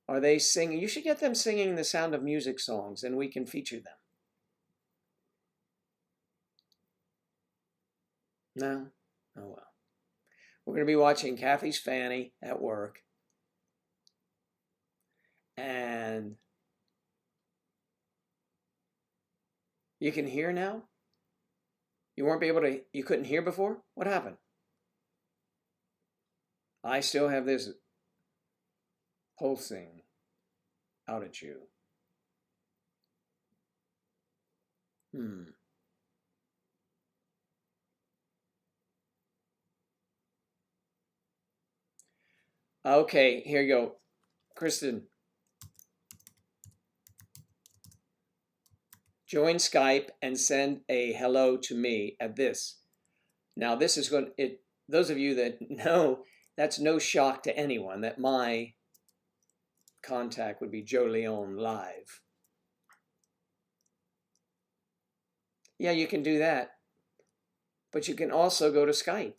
Are they singing? You should get them singing the Sound of Music songs, and we can feature them. No? Oh well. We're going to be watching Kathy's Fanny at work. And you can hear now? You couldn't hear before? What happened? I still have this pulsing out at you. Okay, here you go. Kristen. Join Skype and send a hello to me at this. Now this is going to, those of you that know, that's no shock to anyone that my contact would be Joe Leone live. Yeah, you can do that. But you can also go to Skype.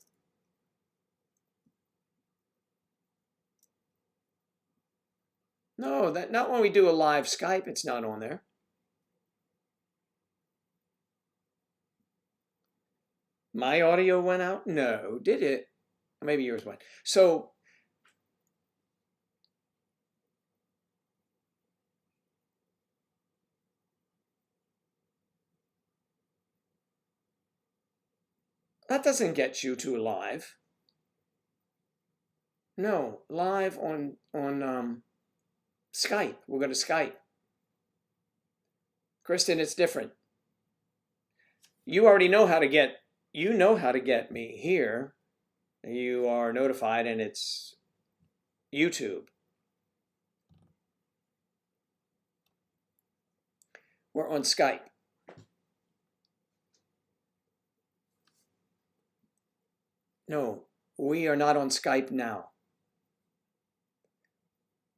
No, not when we do a live Skype, it's not on there. My audio went out? No, did it? Maybe yours went. So that doesn't get you to live. No, live on Skype. We're going to Skype. Kristen, it's different. You already know how to get, me here. You are notified, and it's YouTube. We're on Skype. No, we are not on Skype now.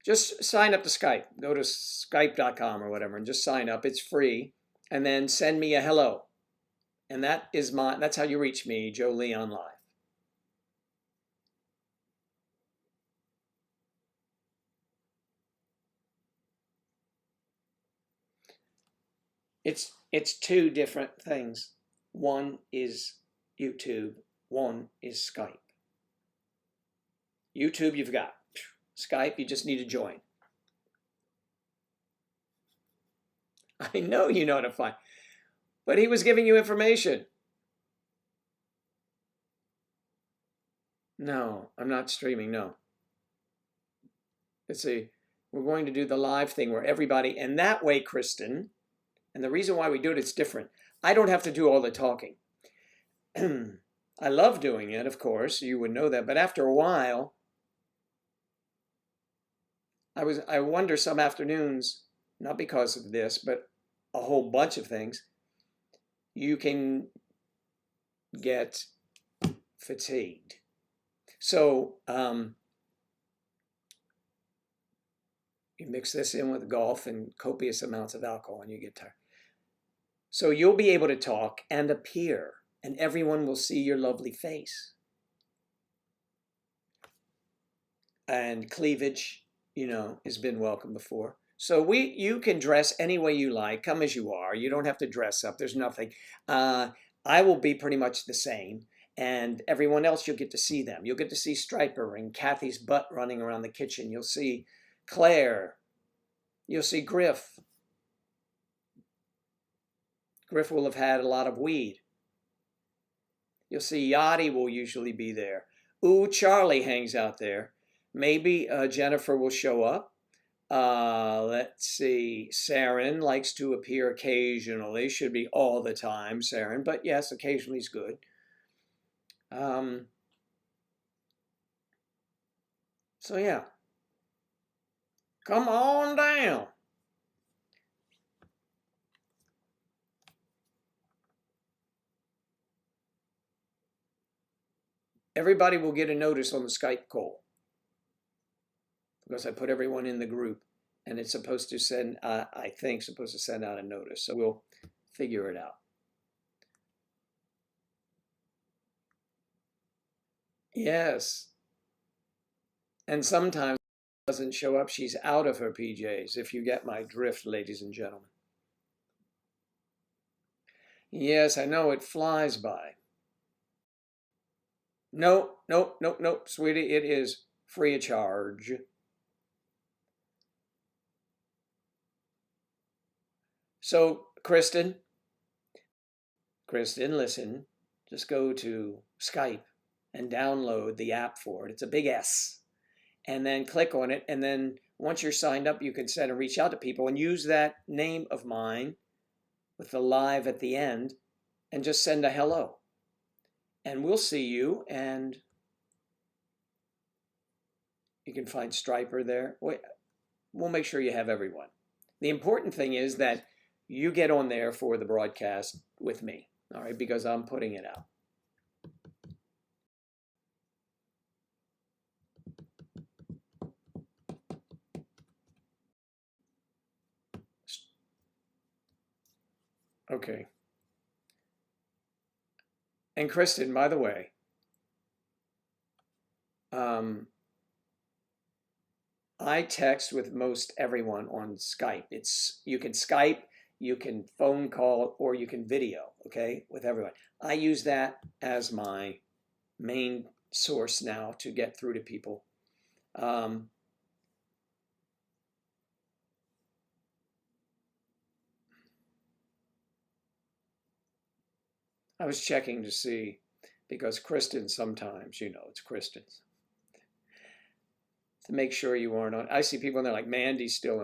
Just sign up to Skype. Go to skype.com or whatever and just sign up. It's free. And then send me a hello. And that's how you reach me, Joe Leon Live. It's two different things. One is YouTube, one is Skype. YouTube you've got. Skype you just need to join. I know you know how to find. But he was giving you information. No, I'm not streaming, no. We're going to do the live thing where everybody, and that way, Kristen, and the reason why we do it, it's different. I don't have to do all the talking. I love doing it, of course, you would know that, but after a while, I wonder some afternoons, not because of this, but a whole bunch of things, you can get fatigued. So you mix this in with golf and copious amounts of alcohol and you get tired. So you'll be able to talk and appear, and everyone will see your lovely face. And cleavage, has been welcome before. So you can dress any way you like, come as you are. You don't have to dress up. There's nothing. I will be pretty much the same. And everyone else, you'll get to see them. You'll get to see Striper and Kathy's butt running around the kitchen. You'll see Claire. You'll see Griff. Griff will have had a lot of weed. You'll see Yachty will usually be there. Ooh, Charlie hangs out there. Maybe Jennifer will show up. Let's see. Saren likes to appear occasionally. Should be all the time, Saren. But yes, occasionally is good. So yeah. Come on down. Everybody will get a notice on the Skype call because I put everyone in the group, and it's supposed to send, supposed to send out a notice. So we'll figure it out. Yes. And sometimes it doesn't show up. She's out of her PJs, if you get my drift, ladies and gentlemen. Yes, I know it flies by. Nope, sweetie, it is free of charge. So, Kristen, listen, just go to Skype and download the app for it. It's a big S. And then click on it. And then once you're signed up, you can send and reach out to people and use that name of mine with the live at the end and just send a hello. And we'll see you, and you can find Striper there. We'll make sure you have everyone. The important thing is that you get on there for the broadcast with me, all right, because I'm putting it out. Okay. And Kristen, by the way, I text with most everyone on Skype. You can Skype, you can phone call, or you can video, okay, with everyone. I use that as my main source now to get through to people. I was checking to see, because Kristen sometimes, you know, it's Kristen's, to make sure you aren't on. I see people and they're like, Mandy's still in